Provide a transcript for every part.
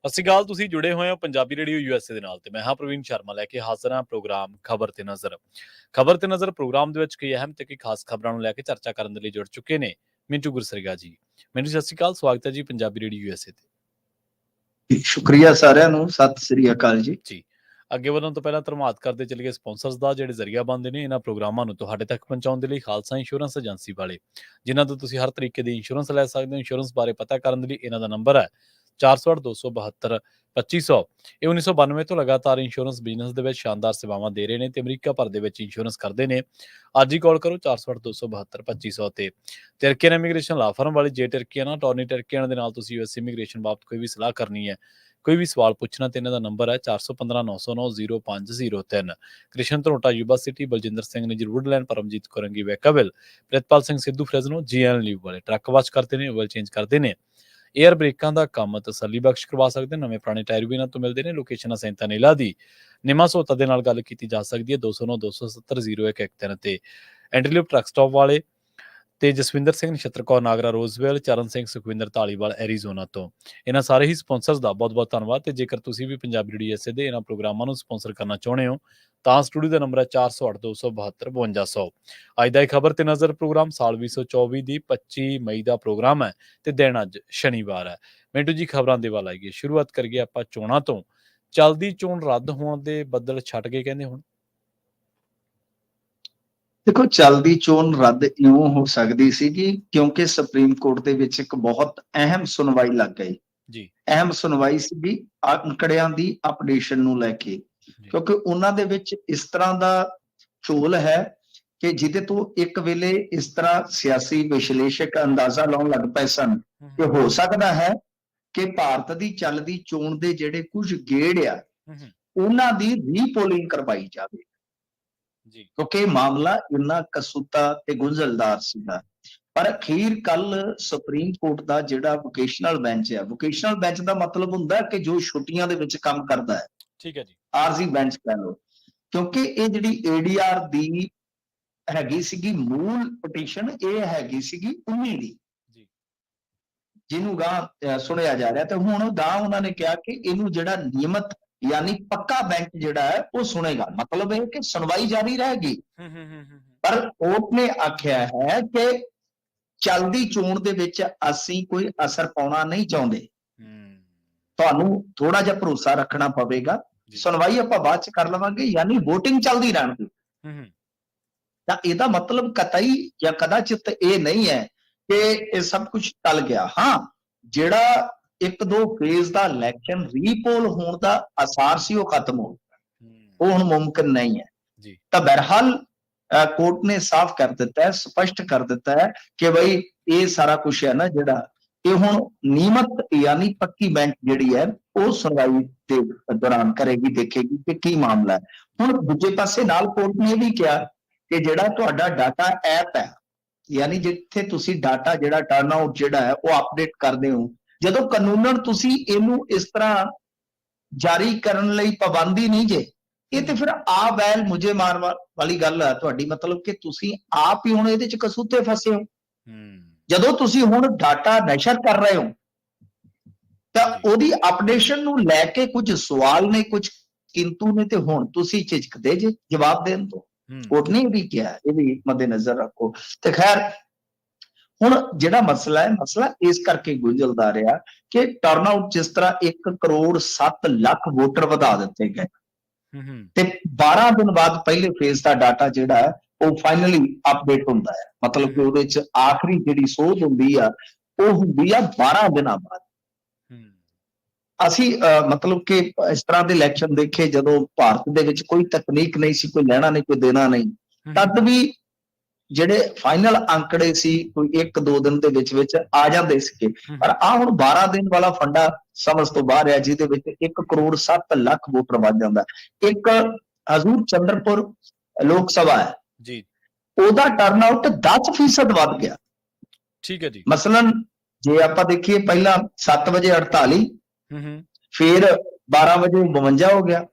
ਸਤਿ ਸ਼੍ਰੀ ਅਕਾਲ। ਤੁਸੀਂ ਜੁੜੇ ਹੋਏ ਹੋ ਪੰਜਾਬੀ ਰੇਡੀਓ USA ਦੇ ਨਾਲ ਤੇ ਮੈਂ ਹਾਂ ਪ੍ਰਵੀਨ ਸ਼ਰਮਾ ਲੈ ਕੇ ਹਾਜ਼ਰ ਹਾਂ ਪ੍ਰੋਗਰਾਮ ਖਬਰ ਤੇ ਨਜ਼ਰ। ਖਬਰ ਤੇ ਨਜ਼ਰ ਪ੍ਰੋਗਰਾਮ ਦੇ ਵਿੱਚ ਕਈ ਅਹਿਮ ਤੇ ਕਈ ਖਾਸ ਖਬਰਾਂ ਨੂੰ ਲੈ ਕੇ ਚਰਚਾ ਕਰਨ ਦੇ ਲਈ ਜੁੜ ਚੁੱਕੇ ਨੇ ਮਿੰਟੂ ਗੁਰਸਰੀਗਾ ਜੀ। ਮੈਨੂੰ ਸਤਿ ਸ਼੍ਰੀ ਅਕਾਲ, ਸਵਾਗਤ ਹੈ ਜੀ ਪੰਜਾਬੀ ਰੇਡੀਓ USA ਤੇ। ਸ਼ੁਕਰੀਆ ਸਾਰਿਆਂ ਨੂੰ, ਸਤਿ ਸ੍ਰੀ ਅਕਾਲ ਜੀ। ਅੱਗੇ ਵਧਣ ਤੋਂ ਪਹਿਲਾਂ ਧੰਨਵਾਦ ਕਰਦੇ ਚੱਲੀਏ ਸਪਾਂਸਰਸ ਦਾ, ਜਿਹੜੇ ਜ਼ਰੀਆ ਬਣਦੇ ਨੇ ਇਹਨਾਂ ਪ੍ਰੋਗਰਾਮਾਂ ਨੂੰ ਤੁਹਾਡੇ ਤੱਕ ਪਹੁੰਚਾਉਣ ਦੇ ਲਈ। ਖਾਲਸਾ ਇੰਸ਼ੋਰੈਂਸ ਏਜੰਸੀ ਵਾਲੇ, ਜਿਨ੍ਹਾਂ ਤੋਂ ਤੁਸੀਂ ਹਰ ਤਰੀਕੇ ਦੀ ਇੰਸ਼ੋਰੈਂਸ ਲੈ ਸਕਦੇ ਹੋ। ਇੰਸ਼ੋਰੈਂਸ ਬਾਰੇ ਪਤਾ ਕਰਨ ਦੇ ਲਈ ਇਹਨਾਂ ਦਾ ਨੰਬਰ ਹੈ 408-272-2500। ਇਹ 1992 ਤੋਂ ਲਗਾਤਾਰ ਇੰਸ਼ੋਰੈਂਸ ਬਿਜ਼ਨਸ ਦੇ ਵਿੱਚ ਸ਼ਾਨਦਾਰ ਸੇਵਾਵਾਂ ਦੇ ਰਹੇ ਨੇ ਤੇ ਅਮਰੀਕਾ ਭਰ ਦੇ ਵਿੱਚ ਇੰਸ਼ੋਰੈਂਸ ਕਰਦੇ ਨੇ। ਅੱਜ ਹੀ ਕਾਲ ਕਰੋ 408-272-2500 ਤੇ ਟਰਕੀਅਨ ਇਮੀਗ੍ਰੇਸ਼ਨ ਲਾ ਫਰਮ ਵਾਲੀ ਜੇ ਟਰਕੀਅਨ ਟੌਰਨੀ ਟਰਕੀਅਨ ਦੇ ਨਾਲ ਤੁਸੀਂ US ਇਮੀਗ੍ਰੇਸ਼ਨ ਬਾਬਤ ਕੋਈ ਵੀ ਸਲਾਹ ਕਰਨੀ ਹੈ, ਕੋਈ ਵੀ ਸਵਾਲ ਪੁੱਛਣਾ ਤੇ ਇਹਨਾਂ ਦਾ ਨੰਬਰ ਹੈ 4159090503। ਕ੍ਰਿਸ਼ਨ ਧਰੋਟਾ ਯੂਬਾ ਸਿਟੀ, ਬਲਜਿੰਦਰ ਸਿੰਘ ਨੇ Woodland, Paramjit Korangi Vacaville, Pritpal Singh Sidhu Fresno, GN ਲੀਵ ਵਾਲੇ ਟਰੱਕ ਵਾਸ਼ ਕਰਦੇ ਨੇ, ਓਇਲ ਚੇਂਜ ਕਰਦੇ ਨੇ, ਏਅਰ ਬ੍ਰੇਕਾਂ ਦਾ ਕੰਮ ਤਸੱਲੀ ਬਖਸ਼ ਕਰਵਾ ਸਕਦੇ। ਨਵੇਂ ਪੁਰਾਣੇ ਟਾਇਰ ਵੀ ਇਹਨਾਂ ਤੋਂ ਮਿਲਦੇ ਨੇ। ਲੋਕੇਸ਼ਨ ਸੈਂਤਾ ਨੀਲਾ ਦੀ ਨਿਮਾ ਸੋਤਾ ਦੇ ਨਾਲ ਗੱਲ ਕੀਤੀ ਜਾ ਸਕਦੀ ਹੈ 209-270-0113 ਤੇ। ਐਂਟਰੀਲਿਪ ਟਰੱਕ ਸਟਾਪ ਵਾਲੇ ਤੇ ਜਸਵਿੰਦਰ ਸਿੰਘ, ਨਛੱਤਰ ਕੌਰ ਨਾਗਰਾ ਰੋਜ਼ਵੈਲ, ਚਰਨ ਸਿੰਘ ਸੁਖਵਿੰਦਰ ਢਾਲੀਵਾਲ ਐਰੀਜ਼ੋਨਾ ਤੋਂ। ਇਹਨਾਂ ਸਾਰੇ ਹੀ ਸਪਾਂਸਰਸ ਦਾ ਬਹੁਤ ਬਹੁਤ ਧੰਨਵਾਦ। ਤੇ ਜੇਕਰ ਤੁਸੀਂ ਵੀ ਪੰਜਾਬੀ ਰੇਡੀਓ USA ਦੇ ਇਹਨਾਂ ਪ੍ਰੋਗਰਾਮਾਂ ਨੂੰ ਸਪਾਂਸਰ ਕਰਨਾ ਚਾਹੁੰਦੇ ਹੋ ਤਾਂ ਸਟੂਡੀਓ ਦਾ ਨੰਬਰ ਹੈ 4082725250। ਅੱਜ ਦਾ ਇਹ ਖਬਰ ਤੇ ਨਜ਼ਰ ਪ੍ਰੋਗਰਾਮ ਸਾਲ 2024 ਦੀ 25 ਮਈ ਦਾ ਪ੍ਰੋਗਰਾਮ ਹੈ ਤੇ ਦਿਨ ਅੱਜ ਸ਼ਨੀਵਾਰ ਹੈ। ਮਿੰਟੂ ਜੀ, ਖਬਰਾਂ ਦੇ ਵੱਲ ਆਈਏ। ਸ਼ੁਰੂਆਤ ਕਰੀਏ ਆਪਾਂ ਚੋਣਾਂ ਤੋਂ। ਚਲਦੀ ਚੋਣ ਰੱਦ ਹੋਣ ਦੇ ਬੱਦਲ ਛੱਟ ਗਏ ਕਹਿੰਦੇ ਹੁਣ। ਦੇਖੋ, ਚੱਲਦੀ ਚੋਣ ਰੱਦ ਇਉਂ ਹੋ ਸਕਦੀ ਸੀਗੀ ਕਿਉਂਕਿ ਸੁਪਰੀਮ ਕੋਰਟ ਦੇ ਵਿੱਚ ਇੱਕ ਬਹੁਤ ਅਹਿਮ ਸੁਣਵਾਈ ਲੱਗ ਗਈ ਜੀ। ਅਹਿਮ ਸੁਣਵਾਈ ਸੀਗੀ ਅੰਕੜਿਆਂ ਦੀ ਅਪਡੇਸ਼ਨ ਨੂੰ ਲੈ ਕੇ, ਕਿਉਂਕਿ ਉਹਨਾਂ ਦੇ ਵਿੱਚ ਇਸ ਤਰ੍ਹਾਂ ਦਾ ਝੋਲ ਹੈ ਕਿ ਜਿਹਦੇ ਤੋਂ ਇੱਕ ਵੇਲੇ ਇਸ ਤਰ੍ਹਾਂ ਸਿਆਸੀ ਵਿਸ਼ਲੇਸ਼ਕ ਅੰਦਾਜ਼ਾ ਲਾਉਣ ਲੱਗ ਪਏ ਸਨ ਕਿ ਹੋ ਸਕਦਾ ਹੈ ਕਿ ਭਾਰਤ ਦੀ ਚੱਲਦੀ ਚੋਣ ਦੇ ਜਿਹੜੇ ਕੁਝ ਗੇੜ ਆ ਉਹਨਾਂ ਦੀ ਰੀਪੋਲਿੰਗ ਕਰਵਾਈ ਜਾਵੇ, ਕਿਉਂਕਿ ਇਹ ਮਾਮਲਾ ਇੰਨਾ ਕਸੂਤਾ ਤੇ ਗੁੰਝਲਦਾਰ ਸੀਗਾ। ਪਰ ਅਖੀਰ ਕੱਲ ਸੁਪਰੀਮ ਕੋਰਟ ਦਾ ਜਿਹੜਾ ਵੋਕੇਸ਼ਨਲ ਬੈਂਚ ਹੈ, ਵੋਕੇਸ਼ਨਲ ਬੈਂਚ ਦਾ ਮਤਲਬ ਹੁੰਦਾ ਕਿ ਜੋ ਛੁੱਟੀਆਂ ਦੇ ਵਿੱਚ ਕੰਮ ਕਰਦਾ ਹੈ, ਠੀਕ ਹੈ ਜੀ, ਆਰਜ਼ੀ ਬੈਂਚ ਕਹਿ ਲਓ, ਕਿਉਂਕਿ ਇਹ ਜਿਹੜੀ ADR ਦੀ ਹੈਗੀ ਸੀਗੀ ਮੂਲ ਪਟੀਸ਼ਨ, ਇਹ ਹੈਗੀ ਸੀਗੀ 19 ਦੀ ਜਿਹਨੂੰ ਗਾਂ ਸੁਣਿਆ ਜਾ ਰਿਹਾ। ਤੇ ਹੁਣ ਗਾਂ ਉਹਨਾਂ ਨੇ ਕਿਹਾ ਕਿ ਇਹਨੂੰ ਜਿਹੜਾ ਨਿਯਮਤ ਯਾਨੀ ਪੱਕਾ ਬੈਂਚ ਜਿਹੜਾ ਹੈ ਉਹ ਸੁਣੇਗਾ। ਮਤਲਬ ਇਹ ਕਿ ਸੁਣਵਾਈ ਜਾਰੀ ਰਹੇਗੀ। ਪਰ ਕੋਰਟ ਨੇ ਆਖਿਆ ਹੈ ਕਿ ਚੱਲਦੀ ਚੋਣ ਦੇ ਵਿੱਚ ਅਸੀਂ ਕੋਈ ਅਸਰ ਪਾਉਣਾ ਨਹੀਂ ਚਾਹੁੰਦੇ, ਤੁਹਾਨੂੰ ਥੋੜਾ ਜਿਹਾ ਭਰੋਸਾ ਰੱਖਣਾ ਪਵੇਗਾ, ਸੁਣਵਾਈ ਆਪਾਂ ਬਾਅਦ ਚ ਕਰ ਲਵਾਂਗੇ, ਯਾਨੀ VOTING ਚੱਲਦੀ ਰਹਿਣਗੀ। ਤਾਂ ਇਹਦਾ ਮਤਲਬ ਕਤਈ ਜਾਂ ਕਦਾਚਿਤ ਇਹ ਨਹੀਂ ਹੈ ਕਿ ਇਹ ਸਭ ਕੁਝ ਟਲ ਗਿਆ। ਹਾਂ, ਜਿਹੜਾ 1-2 ਫੇਜ਼ ਦਾ ਇਲੈਕਸ਼ਨ ਰੀਪੋਲ ਹੋਣ ਦਾ ਆਸਾਰ ਸੀ ਉਹ ਖਤਮ ਹੋ ਗਿਆ, ਉਹ ਹੁਣ ਮੁਮਕਿਨ ਨਹੀਂ ਹੈ। ਤਾਂ ਬਹਰਹਾਲ ਕੋਰਟ ਨੇ ਸਾਫ਼ ਕਰ ਦਿੱਤਾ ਹੈ, ਸਪਸ਼ਟ ਕਰ ਦਿੱਤਾ ਹੈ ਕਿ ਬਈ ਇਹ ਸਾਰਾ ਕੁਝ ਹੈ ਨਾ ਜਿਹੜਾ ਇਹ ਹੁਣ ਨਿਯਮਤ ਯਾਨੀ ਪੱਕੀ ਬੈਂਚ ਜਿਹੜੀ ਹੈ ਉਹ ਸੁਣਵਾਈ ਦੇ ਦੌਰਾਨ ਕਰੇਗੀ, ਦੇਖੇਗੀ ਕਿ ਕੀ ਮਾਮਲਾ ਹੈ। ਹੁਣ ਦੂਜੇ ਪਾਸੇ ਨਾਲ ਕੋਰਟ ਨੇ ਇਹ ਵੀ ਕਿਹਾ ਕਿ ਜਿਹੜਾ ਤੁਹਾਡਾ ਡਾਟਾ ਐਪ ਹੈ, ਯਾਨੀ ਜਿੱਥੇ ਤੁਸੀਂ ਡਾਟਾ ਜਿਹੜਾ ਟਰਨ ਆਊਟ ਜਿਹੜਾ ਹੈ ਉਹ ਅਪਡੇਟ ਕਰਦੇ ਹੋ, ਜਦੋਂ ਕਾਨੂੰਨਨ ਤੁਸੀਂ ਇਹਨੂੰ ਇਸ ਤਰ੍ਹਾਂ ਜਾਰੀ ਕਰਨ ਲਈ ਪਾਬੰਦੀ ਨਹੀਂ ਜੇ, ਇਹ ਤੇ ਫਿਰ ਆ ਵੈਲ ਮੁਝੇ ਮਾਰ ਵਾਲੀ ਗੱਲ ਹੈ ਤੁਹਾਡੀ। ਮਤਲਬ ਕਿ ਤੁਸੀਂ ਆਪ ਹੀ ਹੁਣ ਇਹਦੇ ਚ ਕਸੂਤੇ ਫਸੇ ਹੋ। ਜਦੋਂ ਤੁਸੀਂ ਹੁਣ ਡਾਟਾ ਨਸ਼ਰ ਕਰ ਰਹੇ ਹੋ ਤਾਂ ਉਹਦੀ ਅਪਡੇਸ਼ਨ ਨੂੰ ਲੈ ਕੇ ਕੁਝ ਸਵਾਲ ਨੇ, ਕੁਝ ਕਿੰਤੂ ਨੇ, ਤੇ ਹੁਣ ਤੁਸੀਂ ਝਿਜਕਦੇ ਜੇ ਜਵਾਬ ਦੇਣ ਤੋਂ। ਕੋਰਟ ਨੇ ਵੀ ਕਿਹਾ, ਇਹ ਵੀ ਮੱਦੇ ਨਜ਼ਰ ਰੱਖੋ। ਤੇ ਖੈਰ ਹੁਣ ਜਿਹੜਾ ਮਸਲਾ ਹੈ, ਮਸਲਾ ਇਸ ਕਰਕੇ ਗੁੰਝਲਦਾ ਰਿਹਾ ਕਿ ਟਰਨ ਆਊਟ ਜਿਸ ਤਰ੍ਹਾਂ 1,07,00,000 ਵੋਟਰ ਵਧਾ ਦਿੱਤੇ ਗਏ ਤੇ 12 ਦਿਨ ਬਾਅਦ ਪਹਿਲੇ ਫੇਜ਼ ਦਾ ਡਾਟਾ ਜਿਹੜਾ ਹੈ ਉਹ ਫਾਈਨਲੀ ਅਪਡੇਟ ਹੁੰਦਾ ਹੈ। ਮਤਲਬ ਕਿ ਉਹਦੇ ਚ ਆਖਰੀ ਜਿਹੜੀ ਸੋਧ ਹੁੰਦੀ ਆ ਉਹ ਹੁੰਦੀ ਆ 12 ਦਿਨਾਂ ਬਾਅਦ। ਅਸੀਂ ਮਤਲਬ ਕਿ ਇਸ ਤਰ੍ਹਾਂ ਦੇ ਇਲੈਕਸ਼ਨ ਦੇਖੇ ਜਦੋਂ ਭਾਰਤ ਦੇ ਵਿੱਚ ਕੋਈ ਤਕਨੀਕ ਨਹੀਂ ਸੀ, ਕੋਈ ਲੈਣਾ ਨਹੀਂ, ਕੋਈ ਦੇਣਾ ਨਹੀਂ, ਤਦ ਵੀ ਜਿਹੜੇ ਫਾਈਨਲ ਅੰਕੜੇ ਸੀ ਕੋਈ 1-2 ਦਿਨ ਦੇ ਵਿੱਚ ਆ ਜਾਂਦੇ ਸੀਗੇ। ਪਰ ਆ ਹੁਣ 12 ਦਿਨ ਵਾਲਾ ਫੰਡਾ ਸਮਝ ਤੋਂ ਬਾਹਰ ਆ, ਜਿਹਦੇ ਵਿੱਚ 1,07,00,000 ਵੋਟਰ ਵੱਧ ਜਾਂਦਾ। ਇੱਕ ਹਜ਼ੂਰ ਚੰਦਰਪੁਰ ਲੋਕ ਸਭਾ ਹੈ ਜੀ, ਉਹਦਾ ਟਰਨ ਆਊਟ 10% ਵੱਧ ਗਿਆ। ਠੀਕ ਹੈ ਜੀ। ਮਸਲਨ ਜੇ ਆਪਾਂ ਦੇਖੀਏ ਪਹਿਲਾਂ 7 ਵਜੇ 48, ਫਿਰ 12 ਵਜੇ 52 ਹੋ ਗਿਆ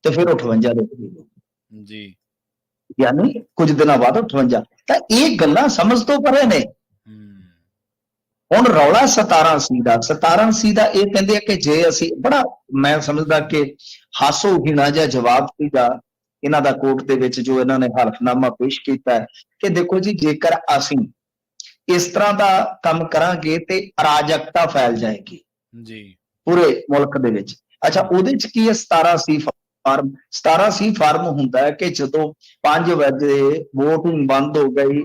ਤੇ ਫਿਰ 58 ਦੇ ਜੀ, ਯਾਨੀ ਕੁਝ ਦਿਨਾਂ ਬਾਅਦ 58। ਤਾਂ ਇਹ ਗੱਲਾਂ ਸਮਝ ਤੋਂ ਪਰੇ ਨੇ। ਹੁਣ ਰੌਲਾ 1780 ਦਾ 1780 ਦਾ ਇਹ ਕਹਿੰਦੇ ਆ ਕਿ ਜੇ ਅਸੀਂ ਬੜਾ, ਮੈਂ ਸਮਝਦਾ ਕਿ ਹਾਸੋਹੀਣਾ ਜਿਹਾ ਜਵਾਬ ਸੀਗਾ ਇਹਨਾਂ ਦਾ ਕੋਰਟ ਦੇ ਵਿੱਚ ਜੋ ਇਹਨਾਂ ਨੇ ਹਲਫਨਾਮਾ ਪੇਸ਼ ਕੀਤਾ ਹੈ ਕਿ ਦੇਖੋ ਜੀ, ਜੇਕਰ ਅਸੀਂ ਇਸ ਤਰ੍ਹਾਂ ਦਾ ਕੰਮ ਕਰਾਂਗੇ ਤੇ ਅਰਾਜਕਤਾ ਫੈਲ ਜਾਏਗੀ ਜੀ ਪੂਰੇ ਮੁਲਕ ਦੇ ਵਿੱਚ। ਅੱਛਾ, ਉਹਦੇ ਚ ਕੀ ਹੈ? 1780 ਫਾਰਮ। 1780 ਫਾਰਮ ਹੁੰਦਾ ਹੈ ਕਿ ਜਦੋਂ 5 ਵਜੇ ਵੋਟਿੰਗ ਬੰਦ ਹੋ ਗਈ,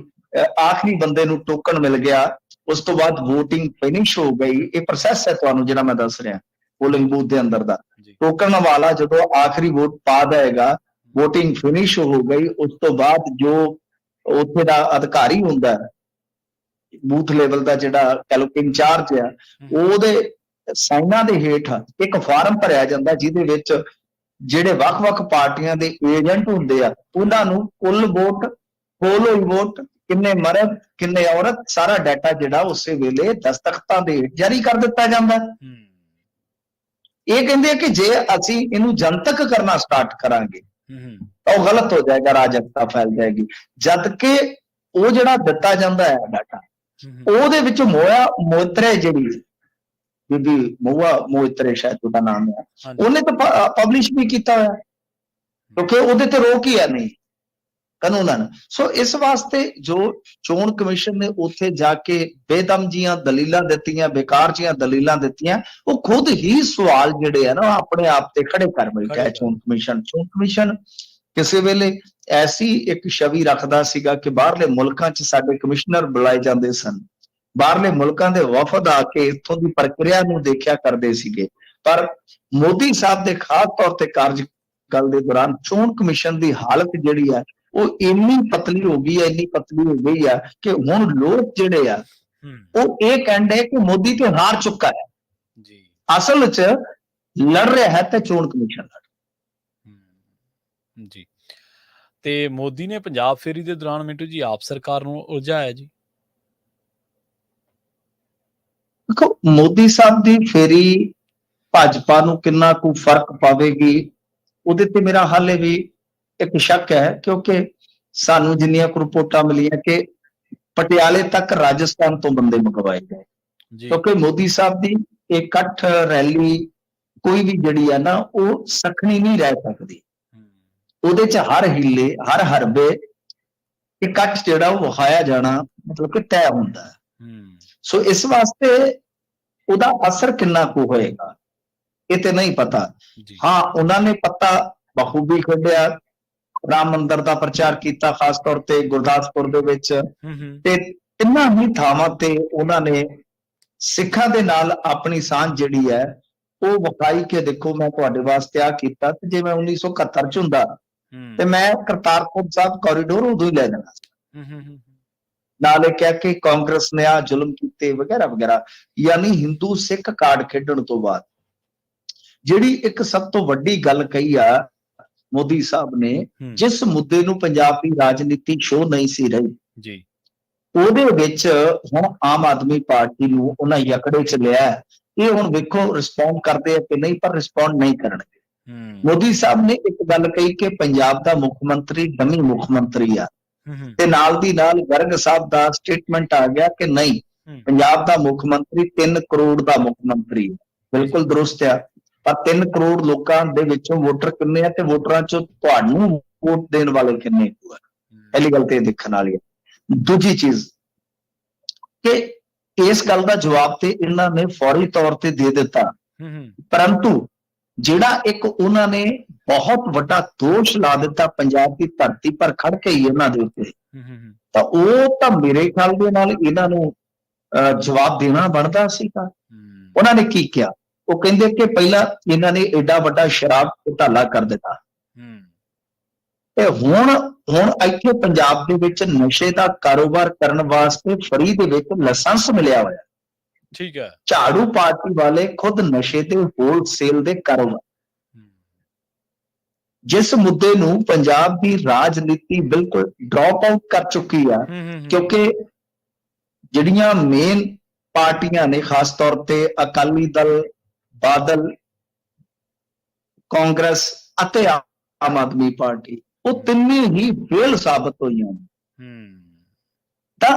ਆਖਰੀ ਬੰਦੇ ਨੂੰ ਟੋਕਨ ਮਿਲ ਗਿਆ, ਉਸ ਤੋਂ ਬਾਅਦ VOTING ਫਿਨਿਸ਼ ਹੋ ਗਈ। ਇਹ ਪ੍ਰੋਸੈਸ ਹੈ ਤੁਹਾਨੂੰ ਜਿਹੜਾ ਮੈਂ ਦੱਸ ਰਿਹਾ ਪੋਲਿੰਗ ਬੂਥ ਦੇ ਅੰਦਰ ਦਾ। ਟੋਕਨ ਵਾਲਾ ਜਦੋਂ ਆਖਰੀ ਵੋਟ ਪਾ ਦੇਗਾ, VOTING ਫਿਨਿਸ਼ ਹੋ ਗਈ, ਉਸ ਤੋਂ ਬਾਅਦ ਜੋ ਉੱਥੇ ਦਾ ਅਧਿਕਾਰੀ ਹੁੰਦਾ ਹੈ, ਬੂਥ ਲੈਵਲ ਦਾ ਜਿਹੜਾ ਇੰਚਾਰਜ ਆ, ਉਹਦੇ ਸਾਈਨਾਂ ਦੇ ਹੇਠ ਇੱਕ ਫਾਰਮ ਭਰਿਆ ਜਾਂਦਾ ਜਿਹਦੇ ਵਿੱਚ ਜਿਹੜੇ ਵੱਖ-ਵੱਖ ਪਾਰਟੀਆਂ ਦੇ ਏਜੰਟ ਹੁੰਦੇ ਆ ਉਹਨਾਂ ਨੂੰ ਕੁੱਲ ਵੋਟ, ਪੋਲ ਹੋਈ ਵੋਟ, ਕਿੰਨੇ ਮਰਦ ਕਿੰਨੇ ਔਰਤ, ਸਾਰਾ ਡਾਟਾ ਜਿਹੜਾ ਉਸੇ ਵੇਲੇ ਦਸਤਖਤਾਂ ਦੇ ਜਾਰੀ ਕਰ ਦਿੱਤਾ ਜਾਂਦਾ। ਇਹ ਕਹਿੰਦੇ ਆ ਕਿ ਜੇ ਅਸੀਂ ਇਹਨੂੰ ਜਨਤਕ ਕਰਨਾ ਸਟਾਰਟ ਕਰਾਂਗੇ ਤਾਂ ਉਹ ਗਲਤ ਹੋ ਜਾਏਗਾ, ਅਰਾਜਕਤਾ ਫੈਲ ਜਾਏਗੀ। ਜਦ ਕਿ ਉਹ ਜਿਹੜਾ ਦਿੱਤਾ ਜਾਂਦਾ ਹੈ ਡਾਟਾ, ਉਹਦੇ ਵਿੱਚ ਮੋਇਤਰੇ ਜਿਹੜੀ ਬੀਬੀ ਮੋਆ ਮੋਇਤਰੇ ਸ਼ਾਇਦ ਉਹਦਾ ਨਾਮ ਹੈ, ਉਹਨੇ ਤਾਂ ਪਬਲਿਸ਼ ਵੀ ਕੀਤਾ ਹੋਇਆ ਕਿਉਂਕਿ ਉਹਦੇ ਤੇ ਰੋਕ ਹੀ ਹੈ ਨਹੀਂ ਕਾਨੂੰਨ। ਸੋ ਇਸ ਵਾਸਤੇ ਜੋ ਚੋਣ ਕਮਿਸ਼ਨ ਨੇ ਉੱਥੇ ਜਾ ਕੇ ਬੇਦਮ ਜੀਆਂ ਦਲੀਲਾਂ ਦਿੱਤੀਆਂ, ਬੇਕਾਰ ਜੀਆਂ ਦਲੀਲਾਂ ਦਿੱਤੀਆਂ, ਉਹ ਖੁਦ ਹੀ ਸਵਾਲ ਜਿਹੜੇ ਆ ਨਾ ਆਪਣੇ ਆਪ ਤੇ ਖੜੇ ਕਰ ਬੈਠਾ ਹੈ ਚੋਣ ਕਮਿਸ਼ਨ। ਚੋਣ ਕਮਿਸ਼ਨ ਕਿਸੇ ਵੇਲੇ ਐਸੀ ਇੱਕ ਛਵੀ ਰੱਖਦਾ ਸੀਗਾ ਕਿ ਬਾਹਰਲੇ ਮੁਲਕਾਂ 'ਚ ਸਾਡੇ ਕਮਿਸ਼ਨਰ ਬੁਲਾਏ ਜਾਂਦੇ ਸਨ, ਬਾਹਰਲੇ ਮੁਲਕਾਂ ਦੇ ਵਫਦ ਆ ਕੇ ਇੱਥੋਂ ਦੀ ਪ੍ਰਕਿਰਿਆ ਨੂੰ ਦੇਖਿਆ ਕਰਦੇ ਸੀਗੇ। ਪਰ ਮੋਦੀ ਸਾਹਿਬ ਦੇ ਖਾਸ ਤੌਰ ਤੇ ਕਾਰਜਕਾਲ ਦੇ ਦੌਰਾਨ ਚੋਣ ਕਮਿਸ਼ਨ ਦੀ ਹਾਲਤ ਜਿਹੜੀ ਆ ਉਹ ਇੰਨੀ ਪਤਲੀ ਹੋ ਗਈ ਹੈ, ਇੰਨੀ ਪਤਲੀ ਹੋ ਗਈ ਆ ਕਿ ਹੁਣ ਲੋਕ ਜਿਹੜੇ ਆ ਉਹ ਇਹ ਕਹਿੰਦੇ ਕਿ ਮੋਦੀ ਤੇ ਹਾਰ ਚੁੱਕਾ ਹੈ, ਅਸਲ 'ਚ ਲੜ ਰਿਹਾ ਹੈ ਤੇ ਚੋਣ ਕਮਿਸ਼ਨ ਜੀ। ਤੇ ਮੋਦੀ ਨੇ ਪੰਜਾਬ ਫੇਰੀ ਦੇ ਦੌਰਾਨ ਮਿੰਟੂ ਜੀ ਆਪ ਸਰਕਾਰ ਨੂੰ ਉਲਝਾਇਆ ਜੀ। ਦੇਖੋ, ਮੋਦੀ ਸਾਹਿਬ ਦੀ ਫੇਰੀ ਭਾਜਪਾ ਨੂੰ ਕਿੰਨਾ ਕੁ ਫਰਕ ਪਾਵੇਗੀ ਉਹਦੇ ਤੇ ਮੇਰਾ ਹਾਲੇ ਵੀ ਇੱਕ ਸ਼ੱਕ ਹੈ, ਕਿਉਂਕਿ ਸਾਨੂੰ ਜਿੰਨੀਆਂ ਕੁ ਰਿਪੋਰਟਾਂ ਮਿਲੀਆਂ ਕਿ ਪਟਿਆਲੇ ਤੱਕ ਰਾਜਸਥਾਨ ਤੋਂ ਬੰਦੇ ਮੰਗਵਾਏ ਗਏ, ਕਿਉਂਕਿ ਮੋਦੀ ਸਾਹਿਬ ਦੀ ਇਕੱਠ ਰੈਲੀ ਕੋਈ ਵੀ ਜਿਹੜੀ ਹੈ ਨਾ ਉਹ ਸਖਣੀ ਨਹੀਂ ਰਹਿ ਸਕਦੀ। ਉਹਦੇ 'ਚ ਹਰ ਹੀਲੇ ਹਰ ਹਰਬੇ ਇਕੱਠ ਜਿਹੜਾ ਉਹ ਵਿਖਾਇਆ ਜਾਣਾ ਮਤਲਬ ਕਿ ਤੈਅ ਹੁੰਦਾ ਹੈ। ਸੋ ਇਸ ਵਾਸਤੇ ਉਹਦਾ ਅਸਰ ਕਿੰਨਾ ਕੁ ਹੋਏਗਾ ਇਹ ਤੇ ਨਹੀਂ ਪਤਾ। ਹਾਂ, ਉਹਨਾਂ ਨੇ ਪੱਤਾ ਬਖੂਬੀ ਖੇਡਿਆ, ਰਾਮ ਮੰਦਿਰ ਦਾ ਪ੍ਰਚਾਰ ਕੀਤਾ, ਖਾਸ ਤੌਰ ਤੇ ਗੁਰਦਾਸਪੁਰ ਦੇ ਵਿੱਚ, ਤੇ ਤਿੰਨਾਂ ਹੀ ਥਾਵਾਂ ਤੇ ਉਹਨਾਂ ਨੇ ਸਿੱਖਾਂ ਦੇ ਨਾਲ ਆਪਣੀ ਸਾਂਝ ਜਿਹੜੀ ਹੈ ਉਹ ਵਿਖਾਈ ਕਿ ਦੇਖੋ ਮੈਂ ਤੁਹਾਡੇ ਵਾਸਤੇ ਆ ਕੀਤਾ, ਤੇ ਜੇ ਮੈਂ 1971 ਚ ਹੁੰਦਾ ਤੇ ਮੈਂ ਕਰਤਾਰਪੁਰ ਸਾਹਿਬ ਕੋਰੀਡੋਰ ਉਦੋਂ ਹੀ ਲੈ ਦੇਣਾ। ਨਾਲ ਇਹ ਕਹਿ ਕੇ ਕਾਂਗਰਸ ਨੇ ਆ ਜ਼ੁਲਮ ਕੀਤੇ ਵਗੈਰਾ ਵਗੈਰਾ। ਯਾਨੀ ਹਿੰਦੂ ਸਿੱਖ ਕਾਰਡ ਖੇਡਣ ਤੋਂ ਬਾਅਦ ਜਿਹੜੀ ਇੱਕ ਸਭ ਤੋਂ ਵੱਡੀ ਗੱਲ ਕਹੀ ਆ ਮੋਦੀ ਸਾਹਿਬ ਨੇ, ਜਿਸ ਮੁੱਦੇ ਨੂੰ ਪੰਜਾਬ ਦੀ ਰਾਜਨੀਤੀ ਸ਼ੋ ਨਹੀਂ ਸੀ ਰਹੀ ਜੀ, ਉਹਦੇ ਵਿੱਚ ਹੁਣ ਆਮ ਆਦਮੀ ਪਾਰਟੀ ਨੂੰ ਉਹਨਾਂ ਯਕੜੇ ਚ ਲਿਆ। ਇਹ ਹੁਣ ਵੇਖੋ ਰਿਸਪੌਂਡ ਕਰਦੇ ਆ ਕਿ ਨਹੀਂ, ਪਰ ਰਿਸਪੌਂਡ ਨਹੀਂ ਕਰਨਗੇ। ਮੋਦੀ ਸਾਹਿਬ ਨੇ ਇੱਕ ਗੱਲ ਕਹੀ ਕਿ ਪੰਜਾਬ ਦਾ ਮੁੱਖ ਮੰਤਰੀ ਡਮੀ ਮੁੱਖ ਮੰਤਰੀ ਆ, ਤੇ ਨਾਲ ਦੀ ਨਾਲ ਗਰਗ ਸਾਹਿਬ ਦਾ ਸਟੇਟਮੈਂਟ ਆ ਗਿਆ ਕਿ ਨਹੀਂ, ਪੰਜਾਬ ਦਾ ਮੁੱਖ ਮੰਤਰੀ 3 ਕਰੋੜ ਦਾ ਮੁੱਖ ਮੰਤਰੀ ਹੈ। ਬਿਲਕੁਲ ਦਰੁਸਤ ਆ, ਪਰ 3 ਕਰੋੜ ਲੋਕਾਂ ਦੇ ਵਿੱਚੋਂ ਵੋਟਰ ਕਿੰਨੇ ਆ ਤੇ ਵੋਟਰਾਂ ਚੋਂ ਤੁਹਾਨੂੰ ਵੋਟ ਦੇਣ ਵਾਲੇ ਕਿੰਨੇ ਆ, ਪਹਿਲੀ ਗੱਲ ਤੇ ਇਹ ਦੇਖਣ ਵਾਲੀ ਹੈ। ਦੂਜੀ ਚੀਜ਼ ਕਿ ਇਸ ਗੱਲ ਦਾ ਜਵਾਬ ਤੇ ਇਹਨਾਂ ਨੇ ਫੌਰੀ ਤੌਰ ਤੇ ਦੇ ਦਿੱਤਾ, ਪਰੰਤੂ ਜਿਹੜਾ ਇੱਕ ਉਹਨਾਂ ਨੇ ਬਹੁਤ ਵੱਡਾ ਦੋਸ਼ ਲਾ ਦਿੱਤਾ ਪੰਜਾਬ ਦੀ ਧਰਤੀ ਪਰ ਖੜ ਕੇ ਹੀ ਇਹਨਾਂ ਦੇ ਉੱਤੇ, ਤਾਂ ਉਹ ਤਾਂ ਮੇਰੇ ਖਿਆਲ ਦੇ ਨਾਲ ਇਹਨਾਂ ਨੂੰ ਜਵਾਬ ਦੇਣਾ ਬਣਦਾ ਸੀਗਾ। ਉਹਨਾਂ ਨੇ ਕੀ ਕਿਹਾ? ਉਹ ਕਹਿੰਦੇ ਕਿ ਪਹਿਲਾਂ ਇਹਨਾਂ ਨੇ ਐਡਾ ਵੱਡਾ ਸ਼ਰਾਬ ਘੁਟਾਲਾ ਕਰ ਦਿੱਤਾ, ਤੇ ਹੁਣ ਇੱਥੇ ਪੰਜਾਬ ਦੇ ਵਿੱਚ ਨਸ਼ੇ ਦਾ ਕਾਰੋਬਾਰ ਕਰਨ ਵਾਸਤੇ ਫਰੀ ਦੇ ਵਿੱਚ ਲਾਇਸੈਂਸ ਮਿਲਿਆ ਹੋਇਆ। ਠੀਕ ਹੈ। ਝਾੜੂ ਪਾਰਟੀ ਵਾਲੇ ਖੁਦ ਨਸ਼ੇ ਦੇ ਹੋਲਸੇਲ ਦੇ ਕਾਰੋਬਾਰ, ਜਿਸ ਮੁੱਦੇ ਨੂੰ ਪੰਜਾਬ ਦੀ ਰਾਜਨੀਤੀ ਬਿਲਕੁਲ ਡ੍ਰੌਪ ਆਊਟ ਕਰ ਚੁੱਕੀ ਆ, ਕਿਉਂਕਿ ਜਿਹੜੀਆਂ ਮੇਨ ਪਾਰਟੀਆਂ ਨੇ ਖਾਸ ਤੌਰ ਤੇ ਅਕਾਲੀ ਦਲ, ਬਾਦਲ, ਕਾਂਗਰਸ ਅਤੇ ਆਮ ਆਦਮੀ ਪਾਰਟੀ, ਉਹ ਤਿੰਨੇ ਹੀ ਫੇਲ ਸਾਬਤ ਹੋਈਆਂ। ਤਾਂ